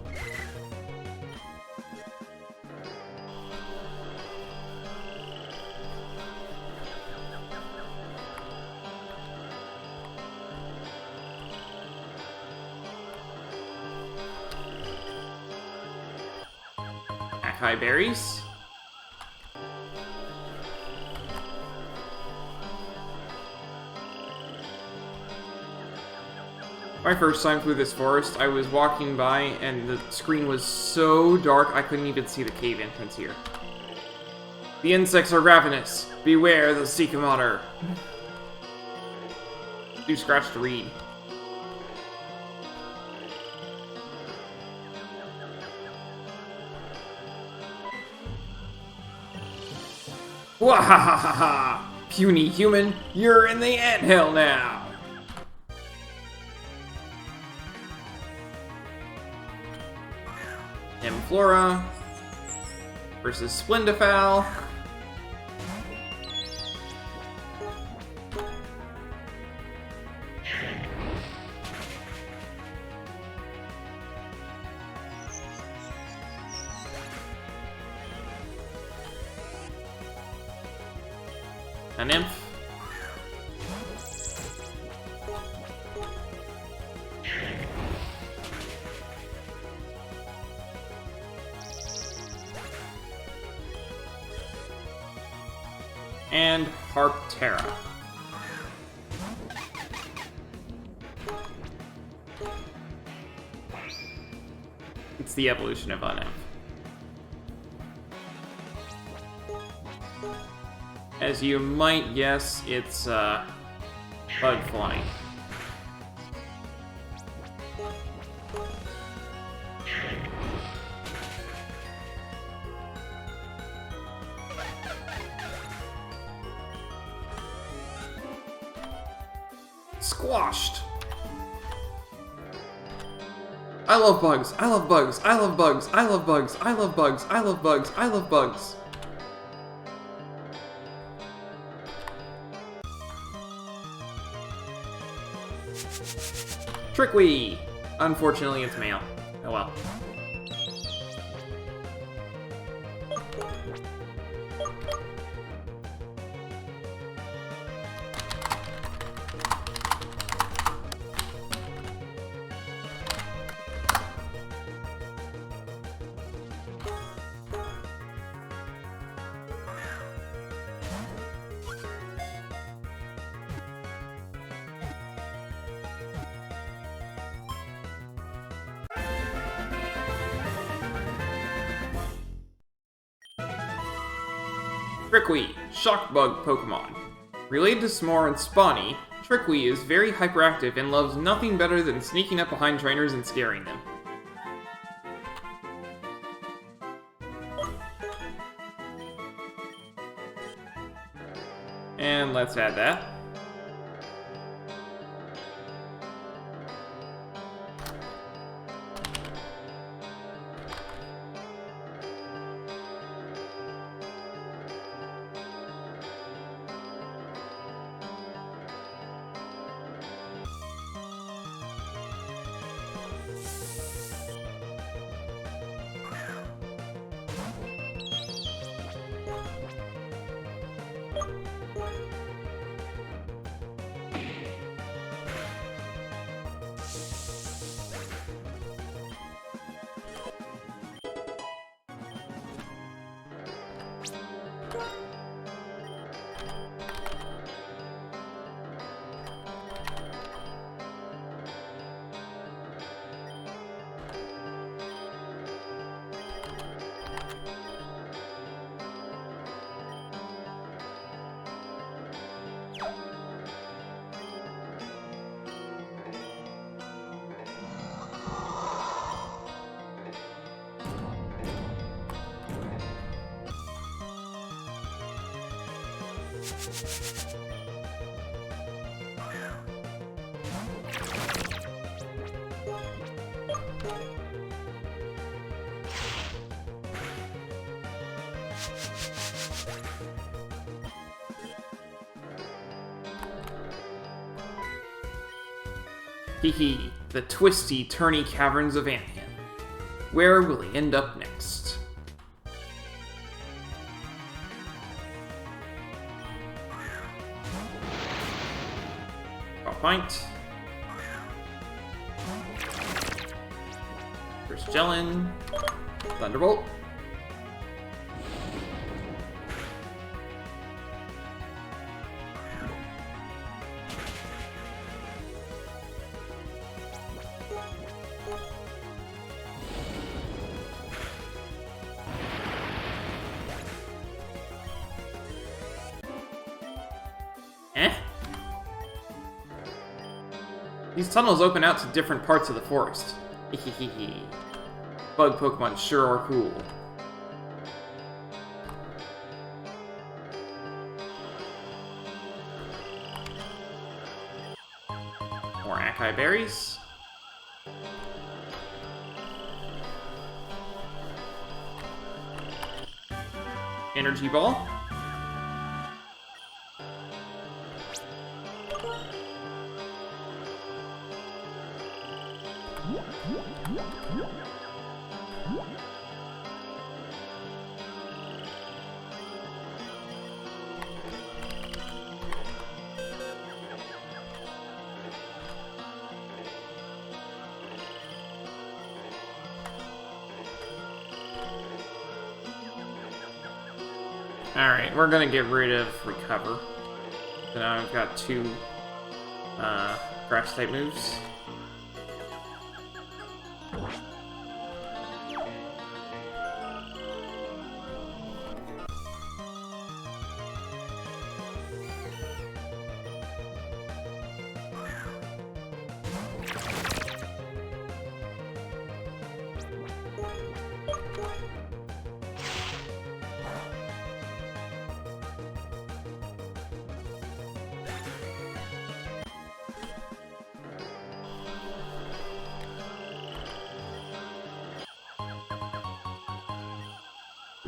Acai berries. My first time through this forest, I was walking by and the screen was so dark I couldn't even see the cave entrance here. The insects are ravenous. Beware the Seekomotter. Do scratch to read. Wahahaha! Puny human, you're in the anthill now! Flora versus Splendifowl. A nymph. And Harptera. It's the evolution of Unnymph. As you might guess, it's bug flying. Squashed. I love bugs. I love bugs. I love bugs. I love bugs. I love bugs. I love bugs. I love bugs. Trickwee! Unfortunately, it's male. Oh well. Trickwee, Shock Bug Pokemon. Related to S'more and Spawny, Trickwee is very hyperactive and loves nothing better than sneaking up behind trainers and scaring them. And let's add that. Hehe, the twisty, turny caverns of Anthian. Where will he end up next? Pint. First Jellin. Thunderbolt. These tunnels open out to different parts of the forest. Hehehe. Bug Pokemon sure are cool. More Acai Berries. Energy Ball. Alright, we're gonna get rid of Recover. So now I've got two grass type moves.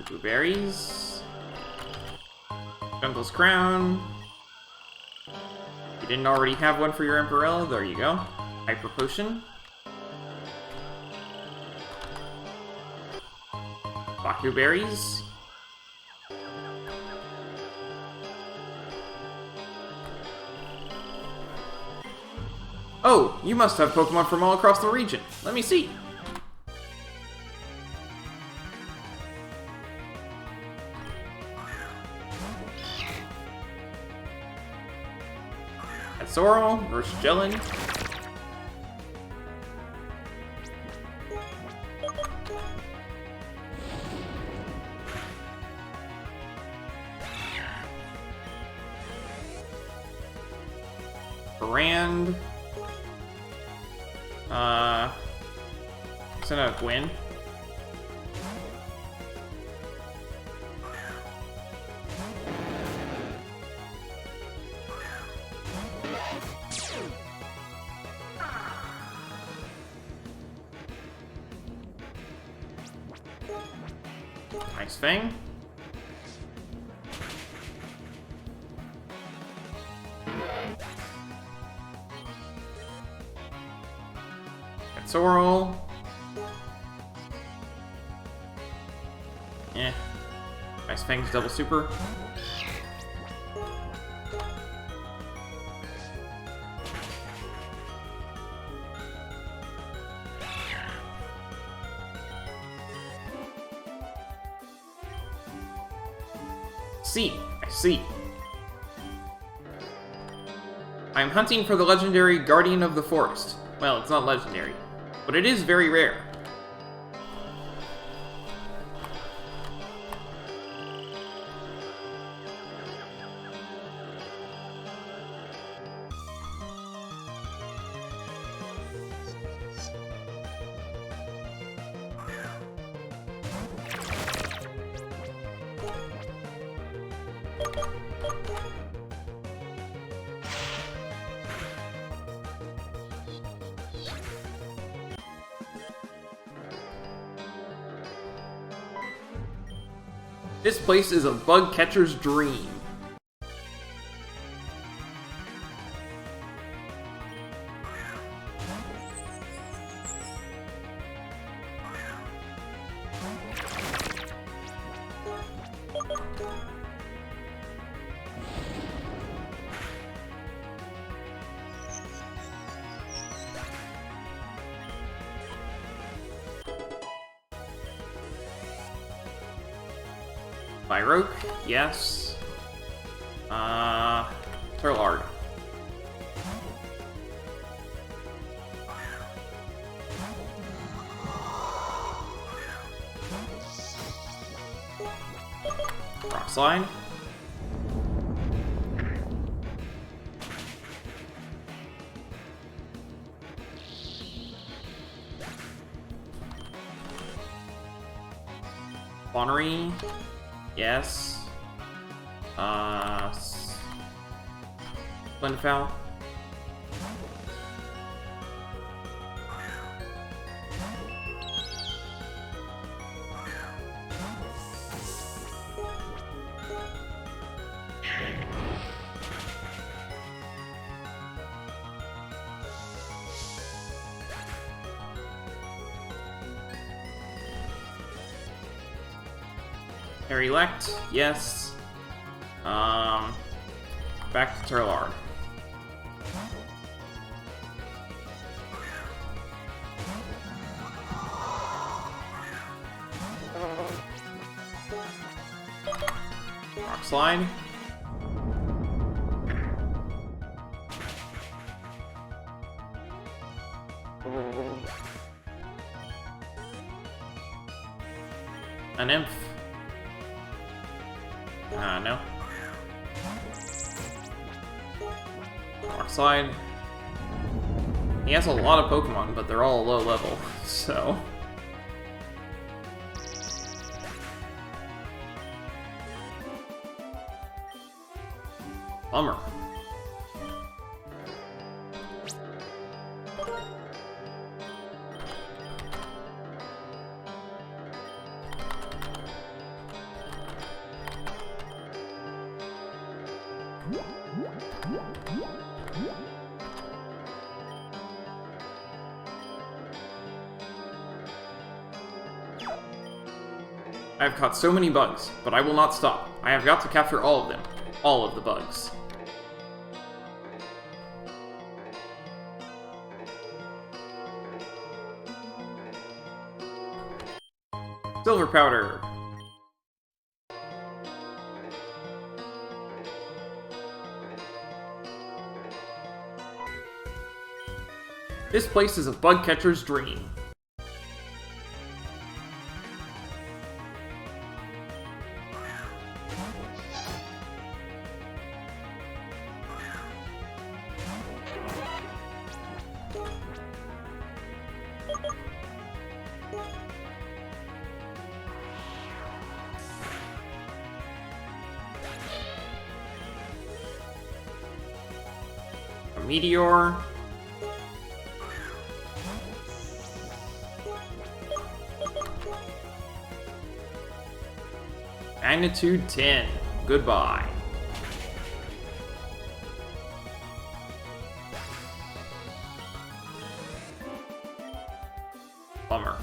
Blueberries. Jungle's Crown. You didn't already have one for your Emperella? There you go. Hyper Potion. Baku Berries. Oh, you must have Pokemon from all across the region. Let me see. Sorrel versus Jellin. Brand. Send out Gwyn. Nice Fang. Got Sorrel. Eh. Nice Fang's double super. I see. I'm hunting for the legendary Guardian of the Forest. Well, it's not legendary, but it is very rare. This place is a bug catcher's dream. Byroke, yes. Terlard. Rock Slide. Bonnery. Yes. Foul. Elect, yes. Back to Terlard. Rock Slide. A Nymph. No. Rock Slide. He has a lot of Pokemon, but they're all low level, so... Bummer. I have caught so many bugs, but I will not stop. I have got to capture all of them. All of the bugs. Silver powder. This place is a bug catcher's dream. A meteor. Magnitude 10. Goodbye. Bummer.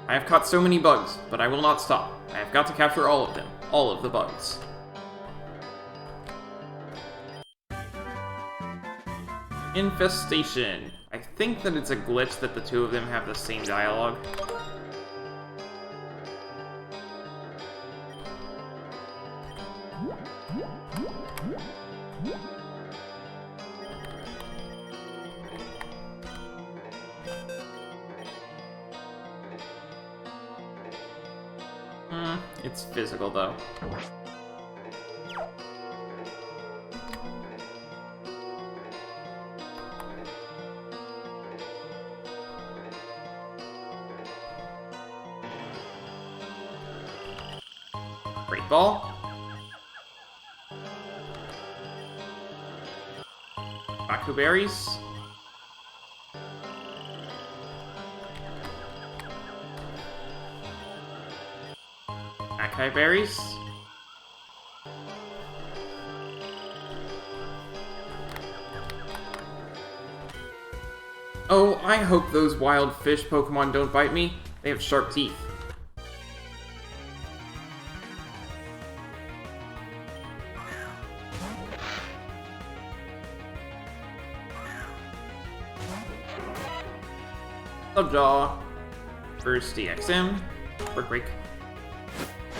I have caught so many bugs, but I will not stop. I have got to capture all of them. All of the bugs. Infestation. I think that it's a glitch that the two of them have the same dialogue. It's physical, though. Great ball. Baku berries. Acai berries. Oh, I hope those wild fish Pokemon don't bite me. They have sharp teeth. Lovejaw. First DXM. Brick break.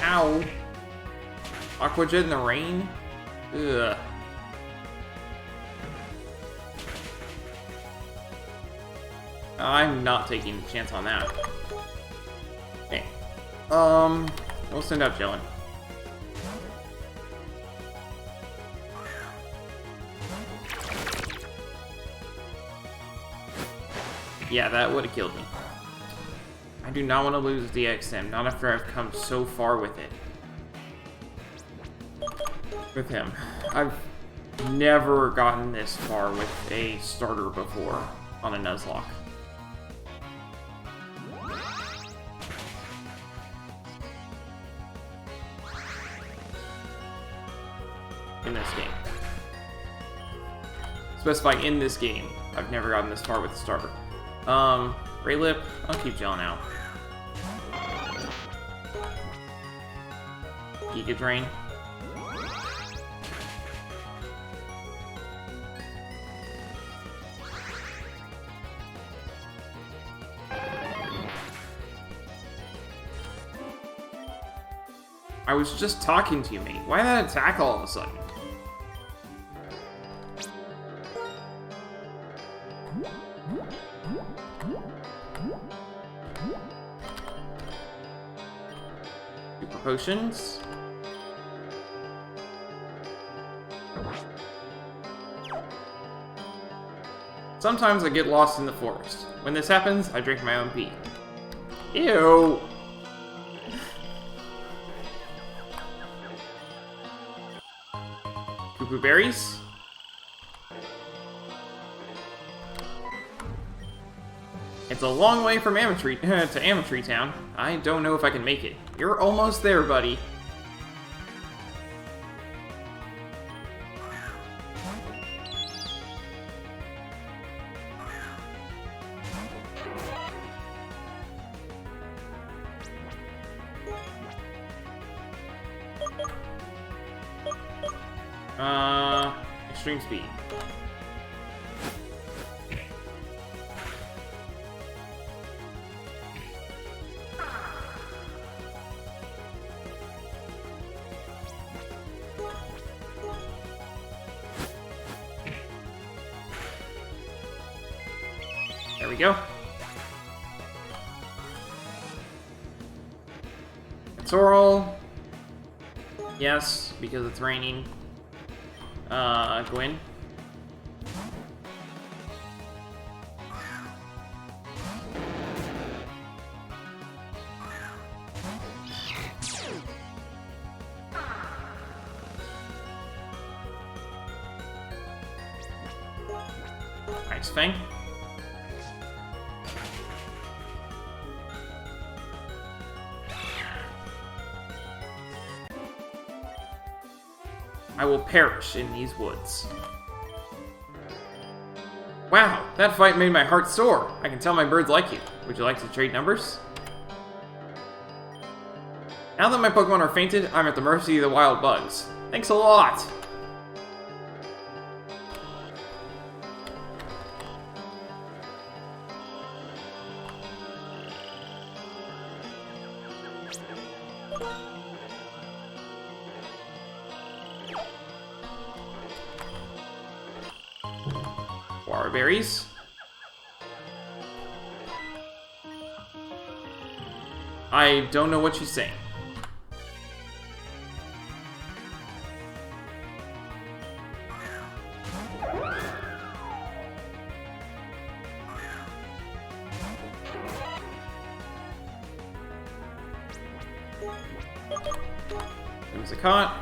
Ow. Aqua Jet in the rain? Ugh. I'm not taking a chance on that. Okay. We'll send out Jellin. Yeah, that would have killed me. I do not want to lose DXM, not after I've come so far with it. With him. I've never gotten this far with a starter before on a Nuzlocke. In this game. Specify in this game. I've never gotten this far with a starter. Ray Lip, I'll keep Jellin out. Giga Drain. I was just talking to you, mate. Why that attack all of a sudden? Super potions. Sometimes I get lost in the forest. When this happens, I drink my own pee. Ew! Poo-poo berries? It's a long way from Amatree to Amatree Town. I don't know if I can make it. You're almost there, buddy. Extreme speed. There we go. It's oral. Yes, because it's raining. Gwen. Nice thing. I will perish in these woods. Wow, that fight made my heart soar. I can tell my birds like you. Would you like to trade numbers? Now that my Pokemon are fainted, I'm at the mercy of the wild bugs. Thanks a lot! Berries. I don't know what she's saying. There's a caught.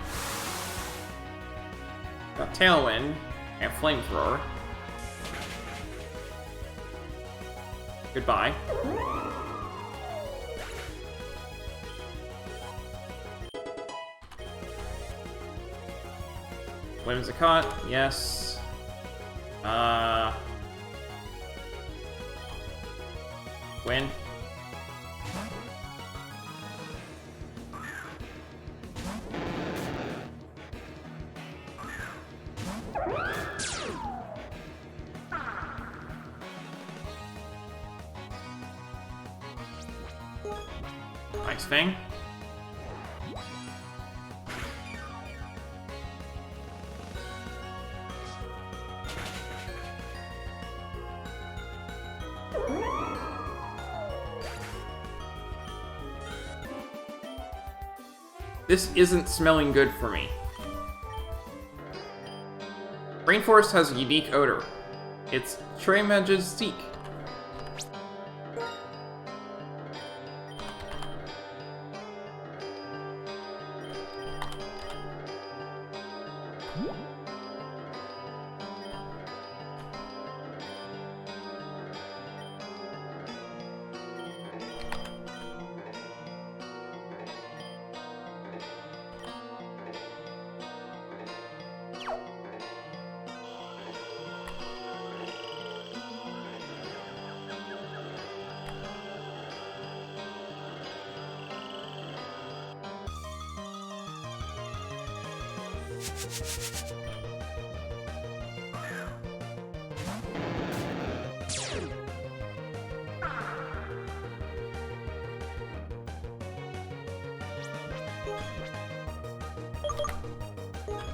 Got Tailwind and Flamethrower. Goodbye. Whimsicott, yes. Win. Nice thing. This isn't smelling good for me. Rainforest has a unique odor. It's Tremajestique.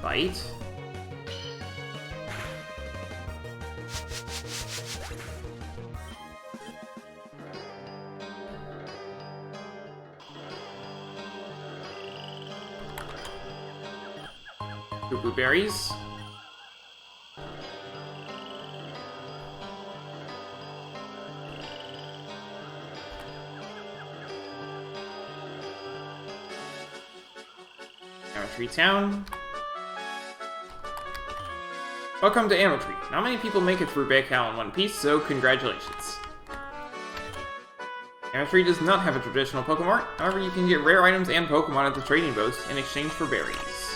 Bite. Blueberries. Tree Town. Welcome to Ammo Tree. Not many people make it through Baikal in one piece, so congratulations. Ammo Tree does not have a traditional Pokemart, however you can get rare items and Pokemon at the trading post in exchange for berries.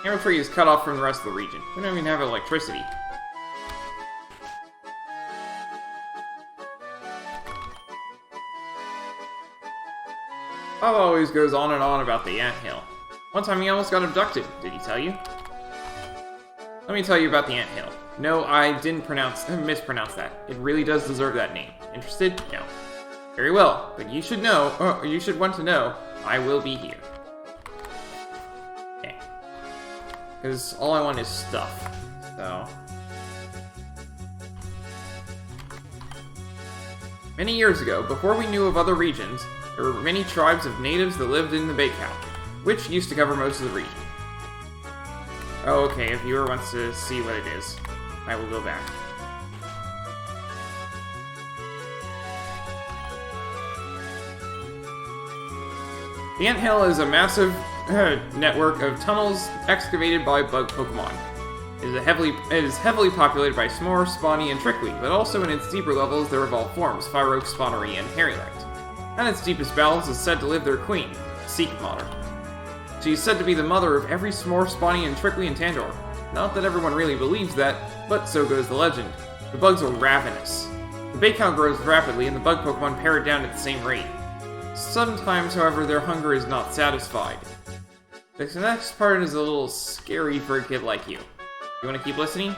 Ammo Tree is cut off from the rest of the region. We don't even have electricity. Bob always goes on and on about the anthill. One time he almost got abducted. Did he tell you? Let me tell you about the anthill. No, I didn't mispronounce that. It really does deserve that name. Interested? No. Very well, but you should know, you should want to know, I will be here. Okay. Because all I want is stuff, so... Many years ago, before we knew of other regions, there were many tribes of natives that lived in the Baikal, which used to cover most of the region. Oh, okay, if viewer wants to see what it is, I will go back. The anthill is a massive network of tunnels excavated by bug Pokemon. It is heavily populated by Smore, Spawny, and Trickly, but also in its deeper levels there evolve forms, Fyro, Spawnery, and Harrylect. At its deepest bowels is said to live their queen, Seek Mother. She is said to be the mother of every Smore, Spawny, and Trickly in Tandor. Not that everyone really believes that, but so goes the legend. The bugs are ravenous. The Baikal grows rapidly, and the bug Pokemon parrot down at the same rate. Sometimes, however, their hunger is not satisfied. This next part is a little scary for a kid like you. You want to keep listening?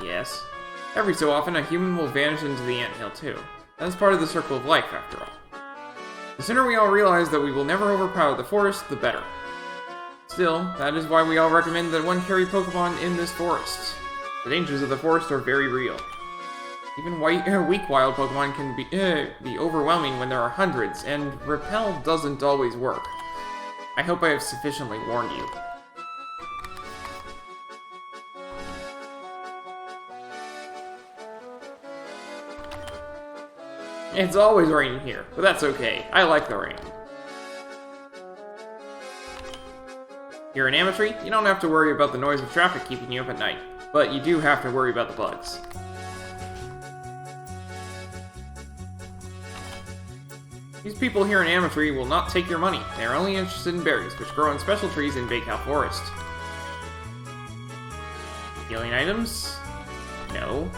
Yes. Every so often, a human will vanish into the anthill too. That is part of the circle of life, after all. The sooner we all realize that we will never overpower the forest, the better. Still, that is why we all recommend that one carry Pokemon in this forest. The dangers of the forest are very real. Even weak wild Pokemon can be overwhelming when there are hundreds, and Repel doesn't always work. I hope I have sufficiently warned you. It's always raining here, but that's okay. I like the rain. Here in Ametry, you don't have to worry about the noise of traffic keeping you up at night, but you do have to worry about the bugs. These people here in Ametry will not take your money. They are only interested in berries, which grow on special trees in Baikal Forest. Healing items? No.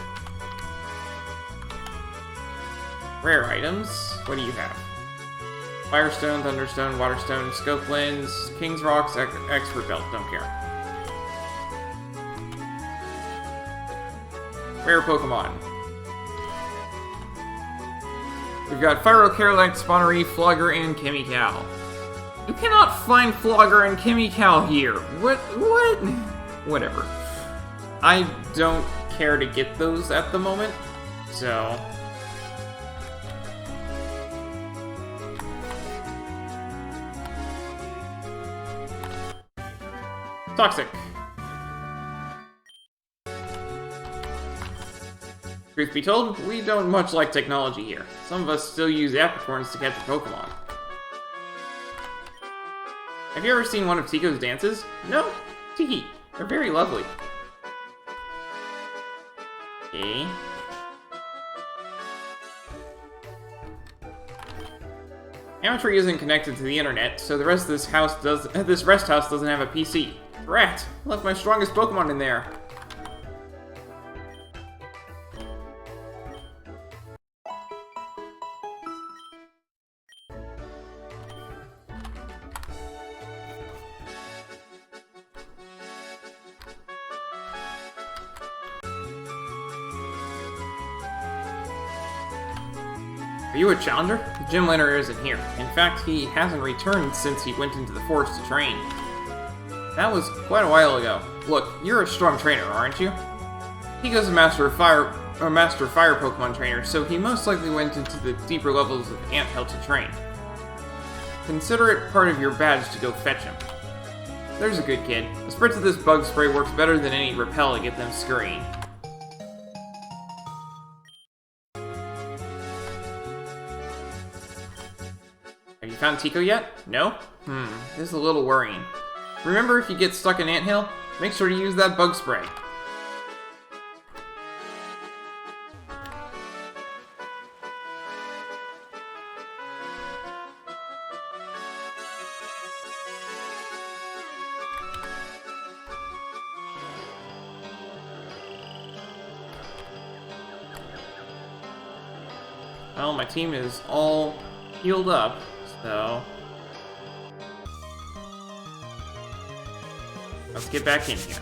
Rare items? What do you have? Firestone, Thunderstone, Waterstone, Scope Lens, King's Rocks, Expert Belt, don't care. Rare Pokemon. We've got Fyro, Harrylect, Spawnery, Flogger, and Chemical. You cannot find Flogger and Chemical here. What? Whatever. I don't care to get those at the moment, so... Toxic. Truth be told, we don't much like technology here. Some of us still use apricorns to catch a Pokemon. Have you ever seen one of Tico's dances? No? Tiki. They're very lovely. Okay. Ametry isn't connected to the internet, so the rest of this rest house doesn't have a PC. Rat! Left my strongest Pokemon in there. Are you a challenger? The gym leader isn't here. In fact, he hasn't returned since he went into the forest to train. That was quite a while ago. Look, you're a strong trainer, aren't you? Tico's a master fire Pokemon trainer, so he most likely went into the deeper levels of Anthill to train. Consider it part of your badge to go fetch him. There's a good kid. A spritz of this bug spray works better than any repel to get them scurrying. Have you found Tico yet? No? This is a little worrying. Remember, if you get stuck in Anthill, make sure to use that bug spray. Well, my team is all healed up, so... get back in here.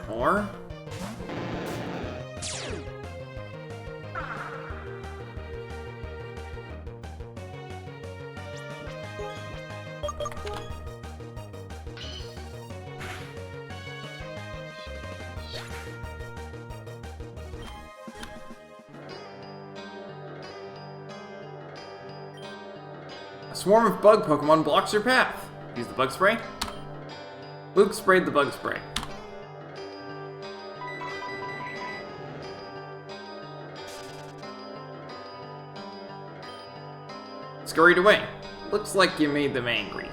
More? A swarm of bug Pokemon blocks your path. Use the bug spray. Luke sprayed the bug spray. Scurried away. Looks like you made them angry.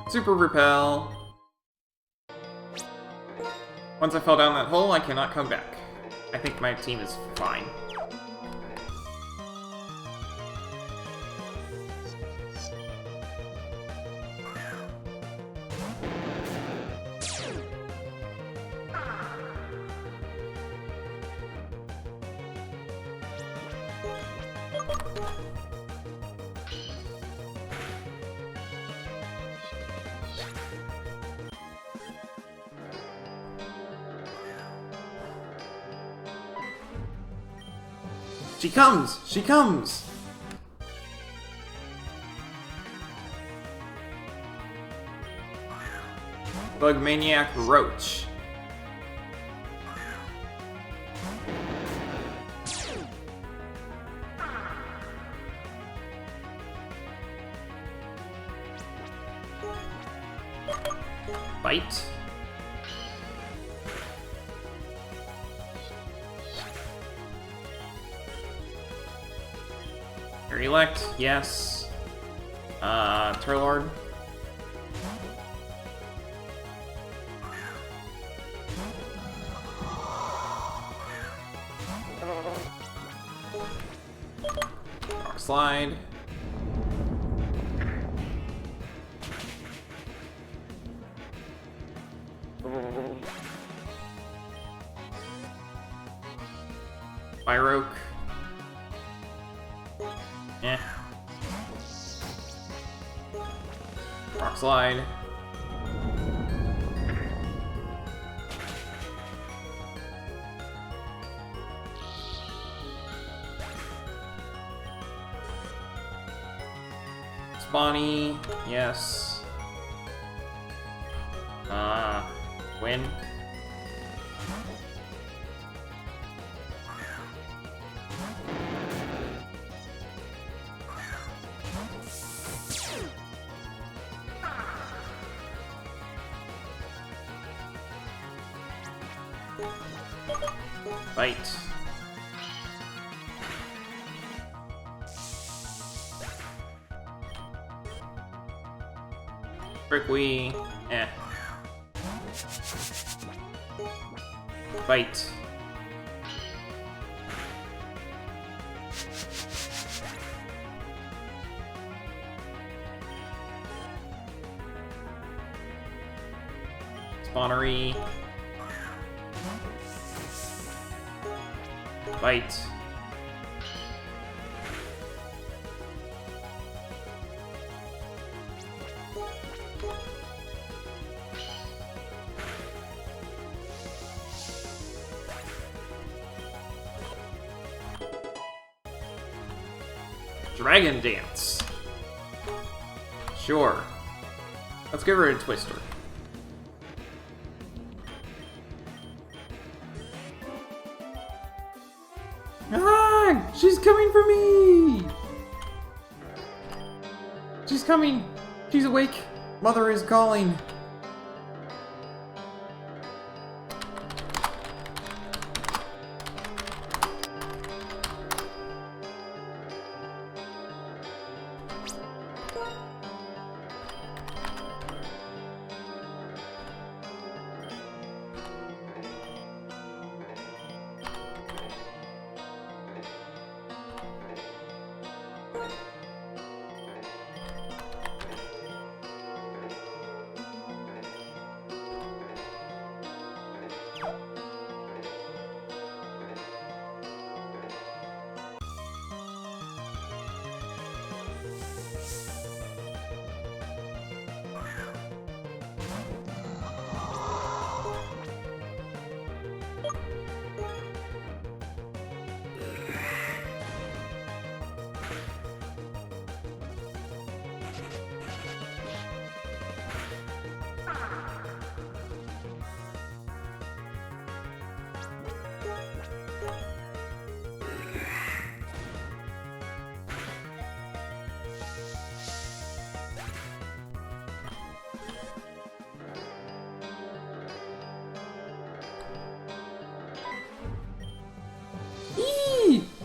Super Repel. Once I fell down that hole, I cannot come back. I think my team is fine. She comes! She comes! Bug Maniac Roach. Bite. Elect, yes. Terlard. Rock Slide. Pyroke. Eh. Rock Slide. Spawny, yes. Win. Bite. Prickly. Eh. Bite. Spawnery. Bite. Dragon Dance. Sure. Let's give her a Twister. Ah! She's coming for me! She's coming! She's awake! Mother is calling!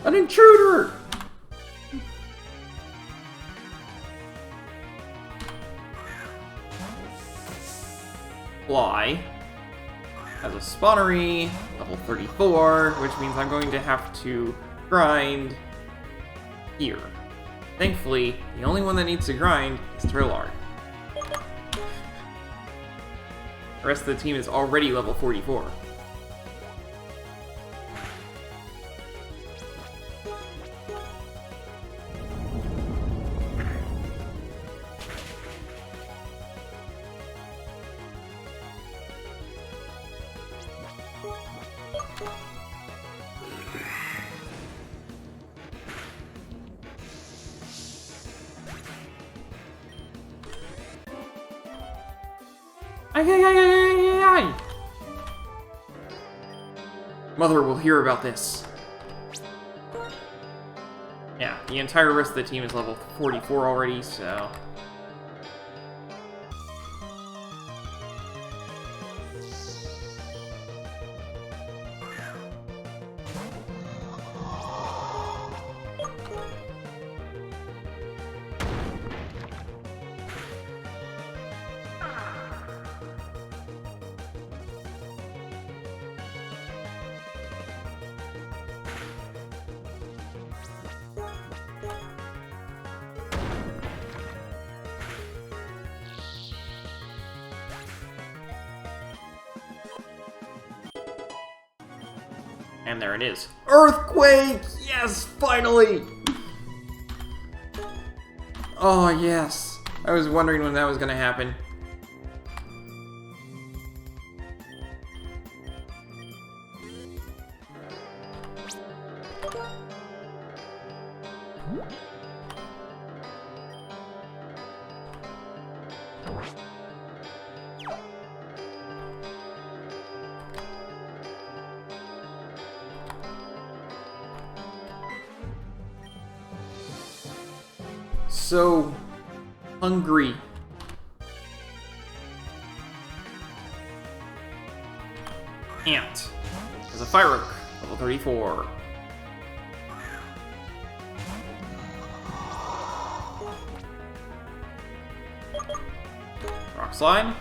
An intruder! Fly has a Spawnery, level 34, which means I'm going to have to grind here. Thankfully, the only one that needs to grind is Terlard. The rest of the team is already level 44. Mother will hear about this. Yeah, the entire rest of the team is level 44 already, so... And there it is. Earthquake! Yes, finally! Oh, yes. I was wondering when that was gonna happen. So hungry. Ant is a fire oak, level 34. Rock slide.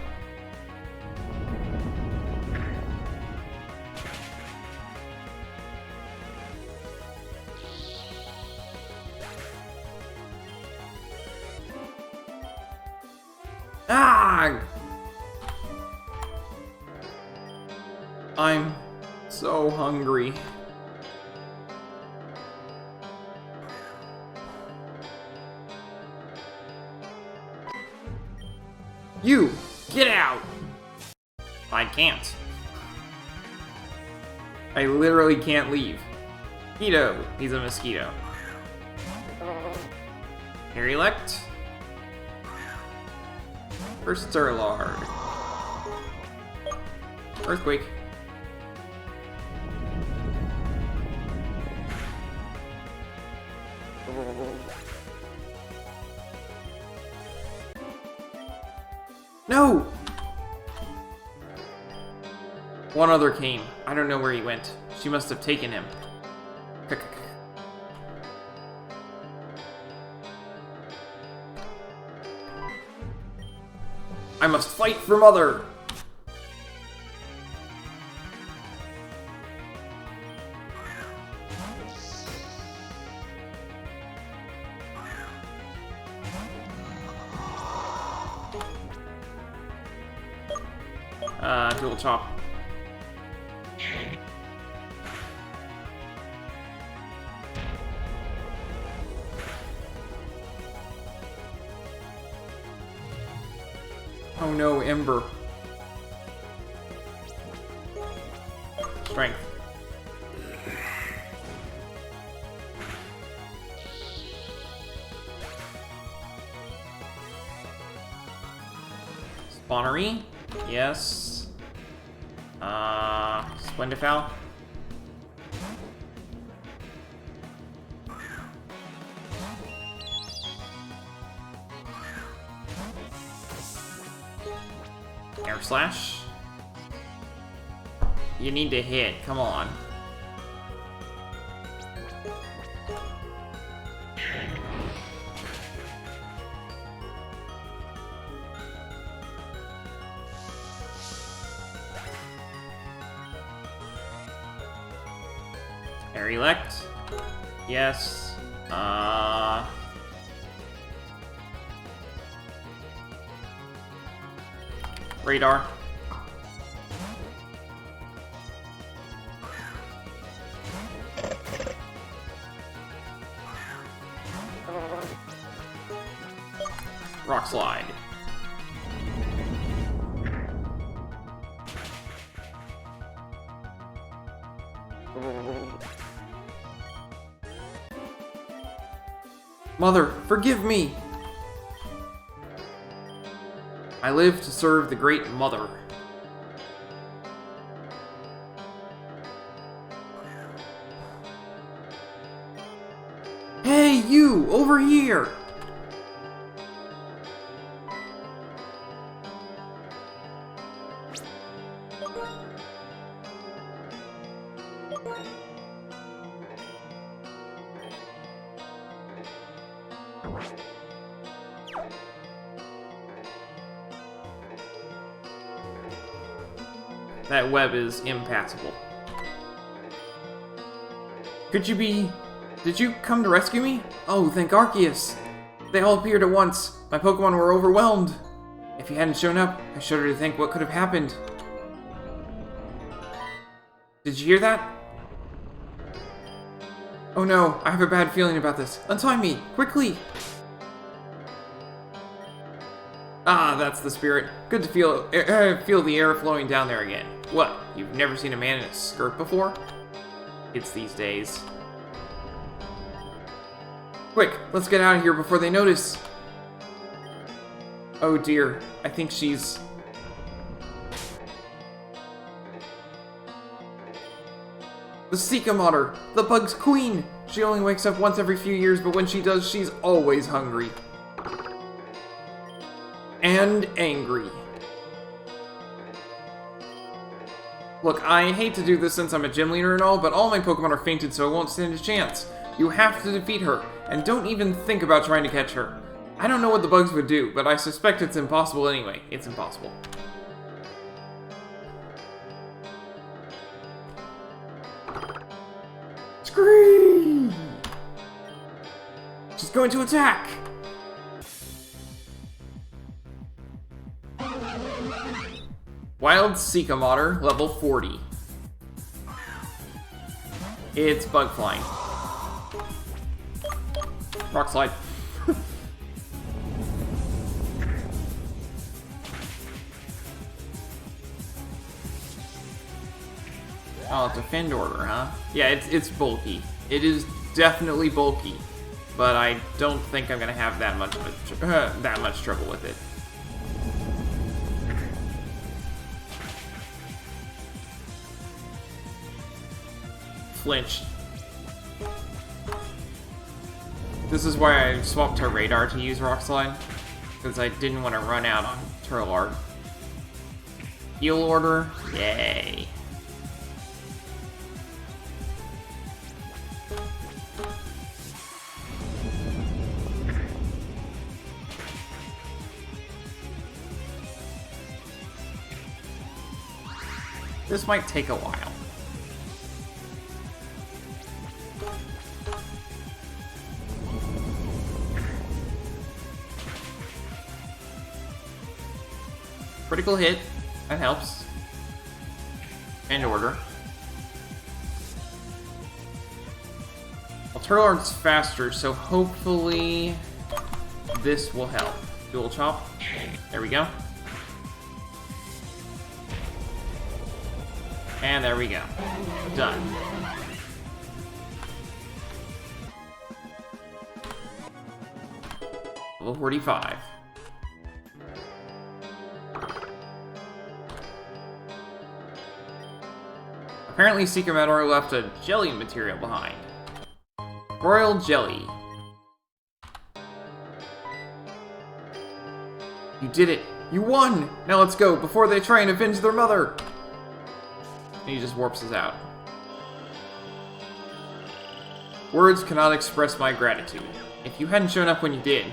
Ah! I'm so hungry. You! Get out! I can't. I literally can't leave. Mosquito. He's a mosquito. Elect. First Terlard. Earthquake. No! One other came. I don't know where he went. She must have taken him. I must fight for Mother! Dual chop. Oh no, Ember. Strength. Spawnery? Yes. Splendifal? Air Slash? You need to hit, come on. Air Elect? Yes. Radarr. Rock Slide. Mother, forgive me! I live to serve the Great Mother. Hey, you! Over here! That web is impassable. Could you be... Did you come to rescue me? Oh, thank Arceus! They all appeared at once. My Pokemon were overwhelmed. If you hadn't shown up, I shudder to think what could have happened. Did you hear that? Oh no, I have a bad feeling about this. Untie me, quickly! Ah, that's the spirit. Good to feel the air flowing down there again. What, you've never seen a man in a skirt before? It's these days. Quick, let's get out of here before they notice. Oh dear, I think she's... The Seekamodder, the bug's queen! She only wakes up once every few years, but when she does, she's always hungry. And angry. Look, I hate to do this since I'm a gym leader and all, but all my Pokemon are fainted, so I won't stand a chance. You have to defeat her, and don't even think about trying to catch her. I don't know what the bugs would do, but I suspect it's impossible anyway. It's impossible. Scream! She's going to attack! Wild Seekamodder, level 40. It's bug flying. Rock slide. Oh, defend order, huh? Yeah, it's bulky. It is definitely bulky, but I don't think I'm gonna have that much trouble with it. Flinched. This is why I swapped to Radarr to use Rock Slide, because I didn't want to run out on Terlard. Heal order, yay. This might take a while. Critical hit, that helps. And order. Well, Terlard's faster, so hopefully this will help. Dual chop. There we go. And there we go. Done. Level 45. Apparently, Secret Radarr left a jelly material behind. Royal jelly. You did it! You won! Now let's go, before they try and avenge their mother! And he just warps us out. Words cannot express my gratitude. If you hadn't shown up when you did,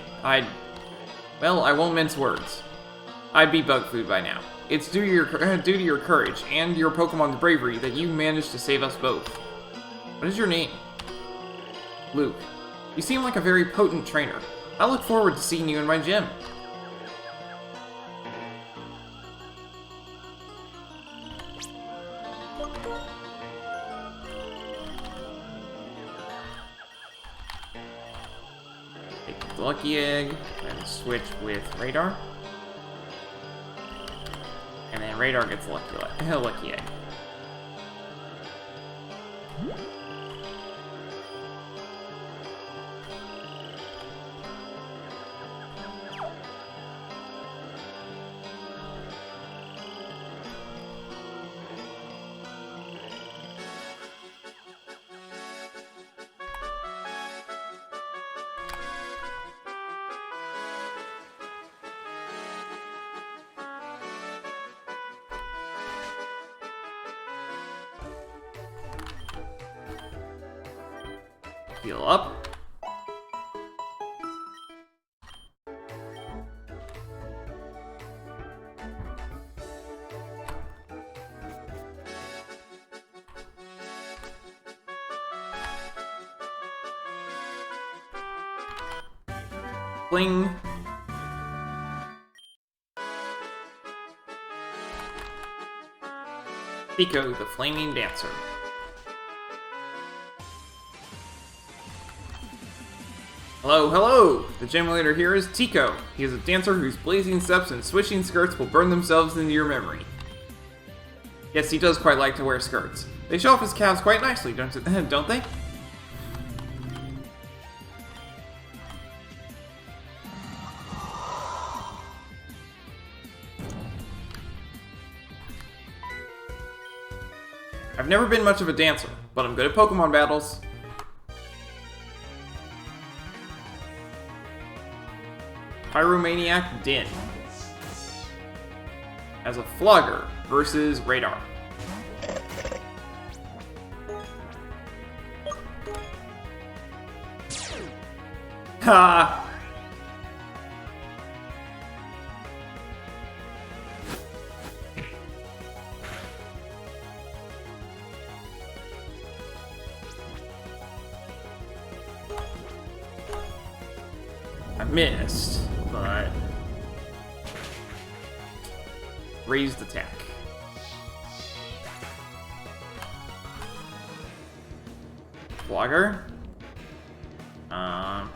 well, I won't mince words. I'd be bug food by now. It's due to your courage and your Pokemon's bravery that you managed to save us both. What is your name? Luke. You seem like a very potent trainer. I look forward to seeing you in my gym. Take the Lucky Egg and switch with Radarr. And then Radarr gets Lucky Egg. Heal up. Fling. Pico, the Flaming Dancer. Hello, hello! The gym leader here is Tico. He is a dancer whose blazing steps and swishing skirts will burn themselves into your memory. Yes, he does quite like to wear skirts. They show off his calves quite nicely, don't they? I've never been much of a dancer, but I'm good at Pokemon battles. Pyromaniac Din as a Flogger versus Radarr. Ha! I missed. But raised attack. Blogger. I'm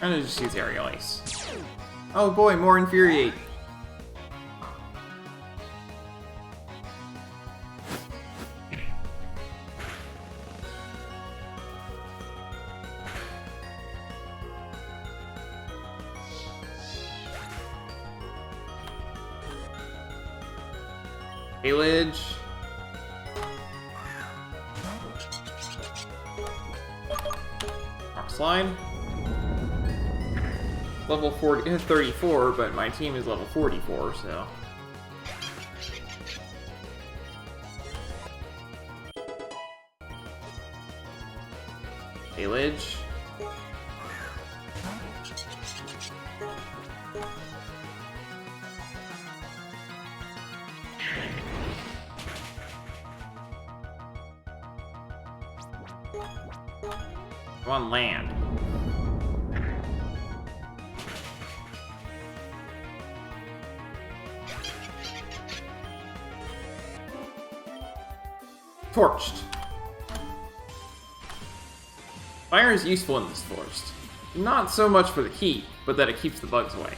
gonna just use Aerial Ace. Oh boy, more Infuriate. Hailage. Rock Slide. Level 34, but my team is level 44, so... Hailage. Come on, land. Torched. Fire is useful in this forest. Not so much for the heat, but that it keeps the bugs away.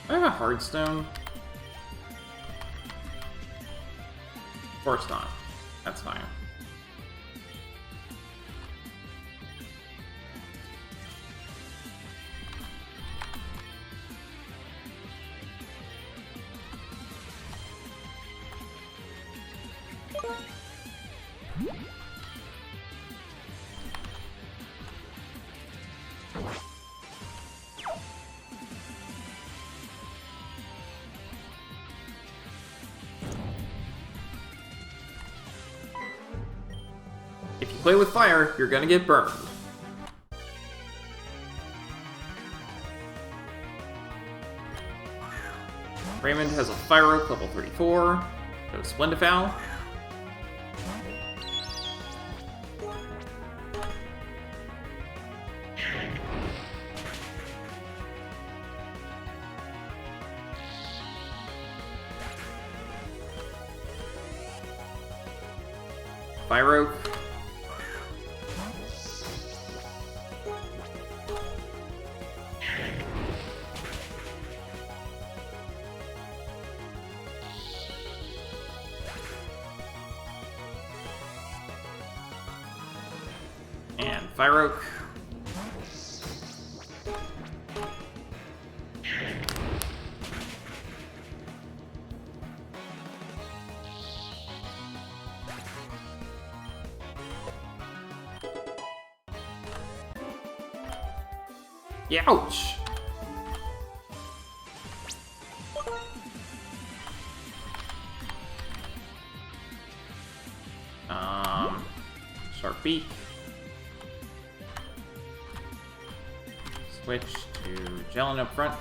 I have a Hardstone. Of course not. That's fine. If you play with fire, you're gonna get burned. Raymond has a Fire Oak level 34. Go Splendifowl. Fire Oak. And Fire Oak. Ouch! Sharp Beak. Switch to Jellin up front.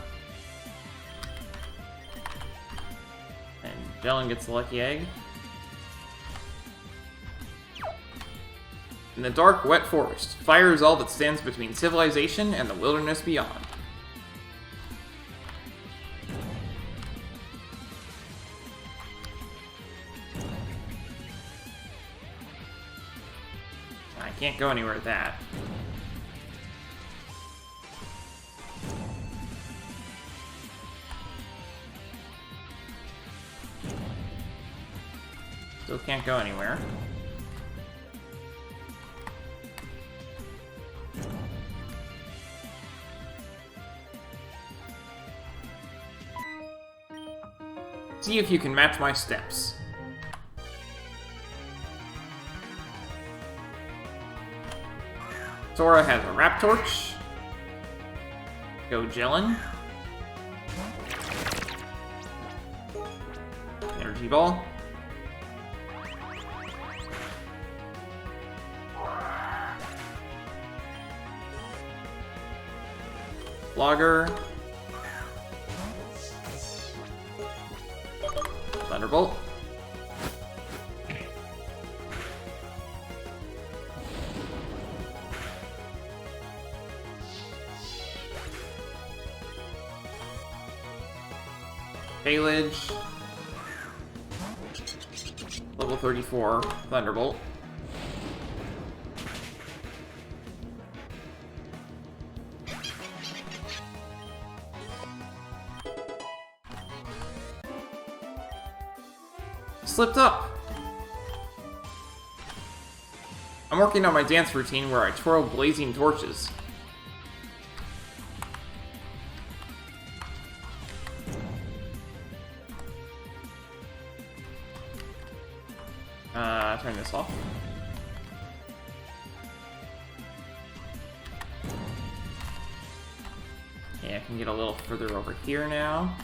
And Jellin gets the lucky egg. In the dark, wet forest, fire is all that stands between civilization and the wilderness beyond. I can't go anywhere with that. Still can't go anywhere. See if you can match my steps. Sora has a Rap Torch. Go Jellin. Energy Ball. Blogger. Thunderbolt. Palage. Level 34 Thunderbolt. Slipped up. I'm working on my dance routine where I twirl blazing torches. Turn this off. Yeah, I can get a little further over here now.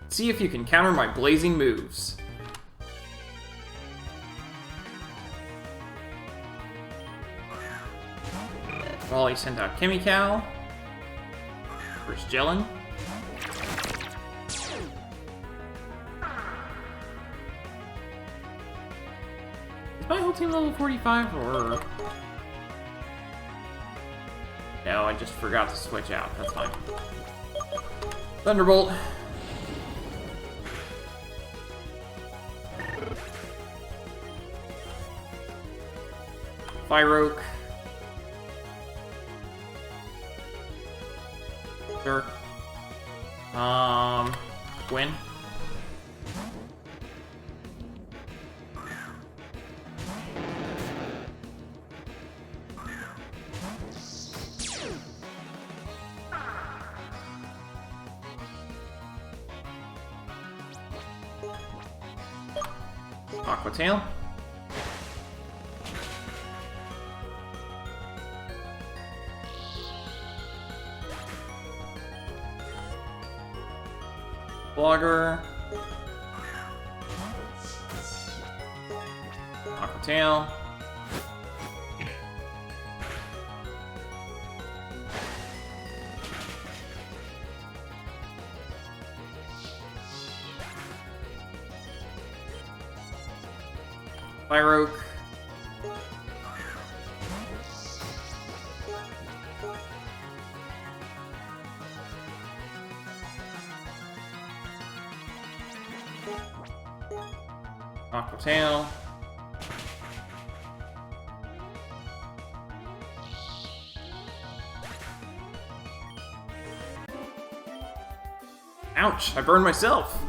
See if you can counter my blazing moves. Wally sent out Chemical. Where's Jellin? Is my whole team level 45 or... No, I just forgot to switch out. That's fine. Thunderbolt. Fire Oak. Sure. Gwen. Aquatail. Blogger. Aquatail. Fire Oak. Aquatail. Ouch, I burned myself.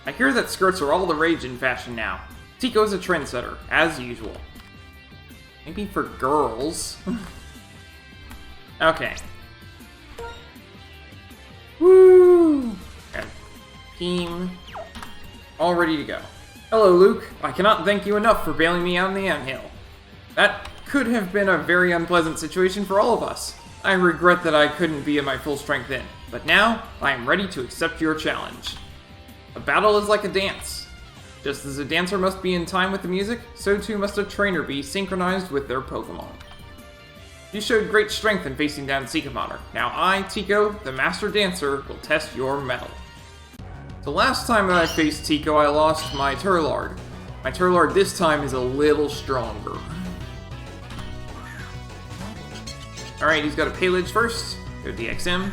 I hear that skirts are all the rage in fashion now. Tico's a trendsetter, as usual. Maybe for girls. Okay. Woo! Okay. Team. All ready to go. Hello, Luke. I cannot thank you enough for bailing me out on the anthill. That could have been a very unpleasant situation for all of us. I regret that I couldn't be at my full strength then, but now I am ready to accept your challenge. A battle is like a dance. Just as a dancer must be in time with the music, so too must a trainer be synchronized with their Pokemon. You showed great strength in facing down Seekamonitor. Now I, Tico, the Master Dancer, will test your mettle. The last time that I faced Tico, I lost my Terlard. My Terlard this time is a little stronger. Alright, he's got a Palage first. Go DXM.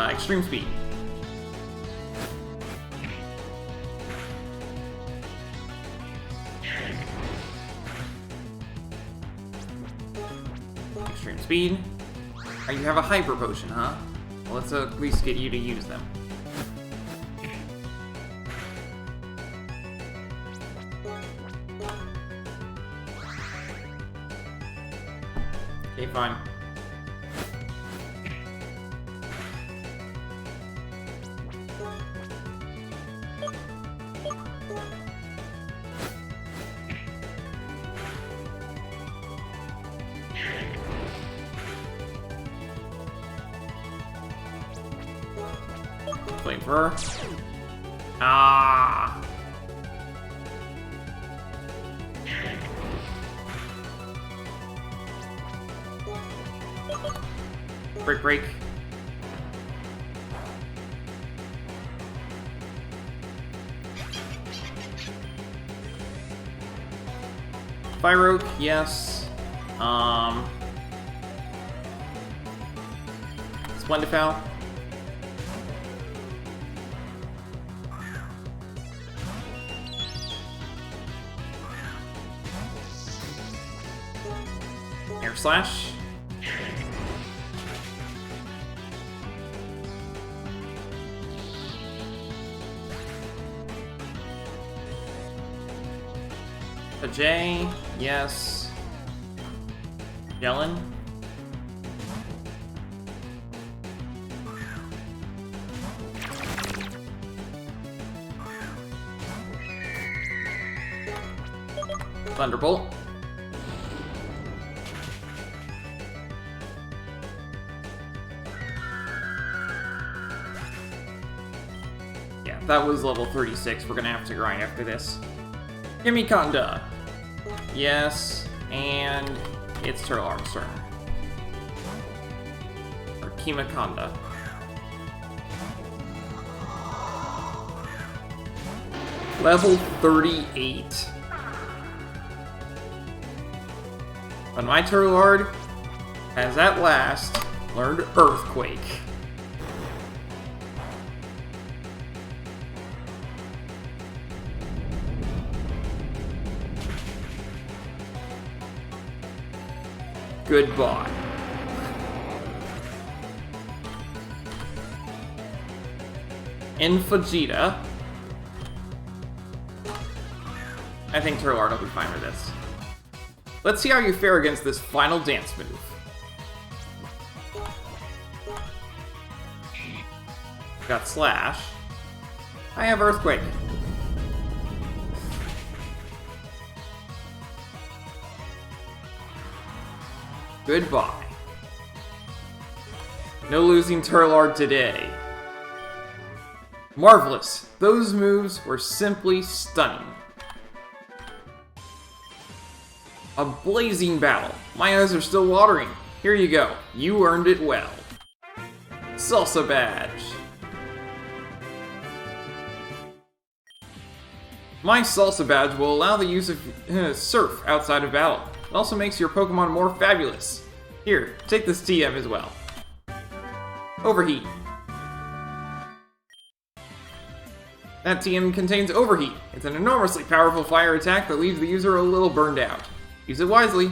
Extreme Speed. Extreme Speed. Oh, you have a Hyper Potion, huh? Well, let's at least get you to use them. Okay, fine. Flame for her. Ah! Break, break. Fire Oak, yes. Splendid Foul. Air Slash. A J, yes. Yellen. Thunderbolt. Yeah, that was level 36. We're gonna have to grind after this. Gimme Conda. Yes, and it's Terlard's turn. Or Kimaconda. Level 38. But my Terlard has at last learned Earthquake. Goodbye. In Vegeta. I think Terlard will be fine with this. Let's see how you fare against this final dance move. Got Slash. I have Earthquake. Goodbye. No losing Terlard today. Marvelous. Those moves were simply stunning. A blazing battle. My eyes are still watering. Here you go. You earned it well. Salsa Badge. My Salsa Badge will allow the use of Surf outside of battle. It also makes your Pokemon more fabulous. Here, take this TM as well. Overheat. That TM contains Overheat. It's an enormously powerful fire attack that leaves the user a little burned out. Use it wisely.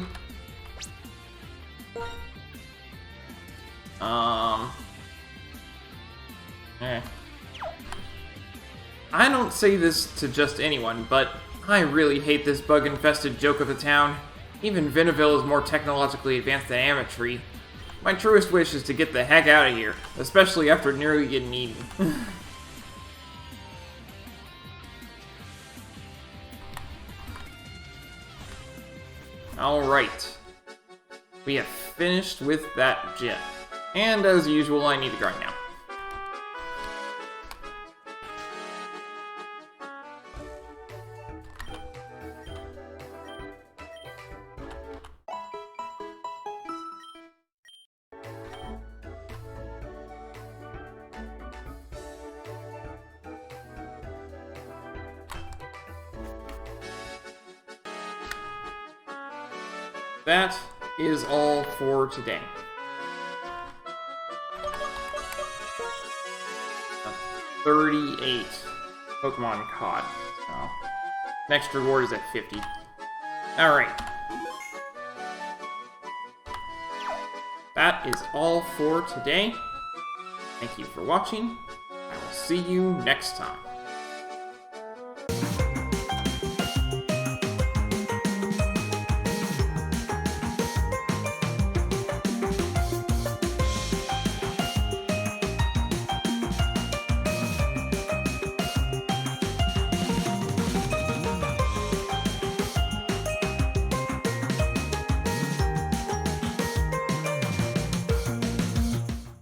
I don't say this to just anyone, but I really hate this bug-infested joke of the town. Even Veneville is more technologically advanced than Amatry. My truest wish is to get the heck out of here, especially after nearly getting eaten. Alright. We have finished with that gym. And as usual, I need to grind now. That is all for today. 38 Pokemon caught. So, next reward is at 50. Alright. That is all for today. Thank you for watching. I will see you next time.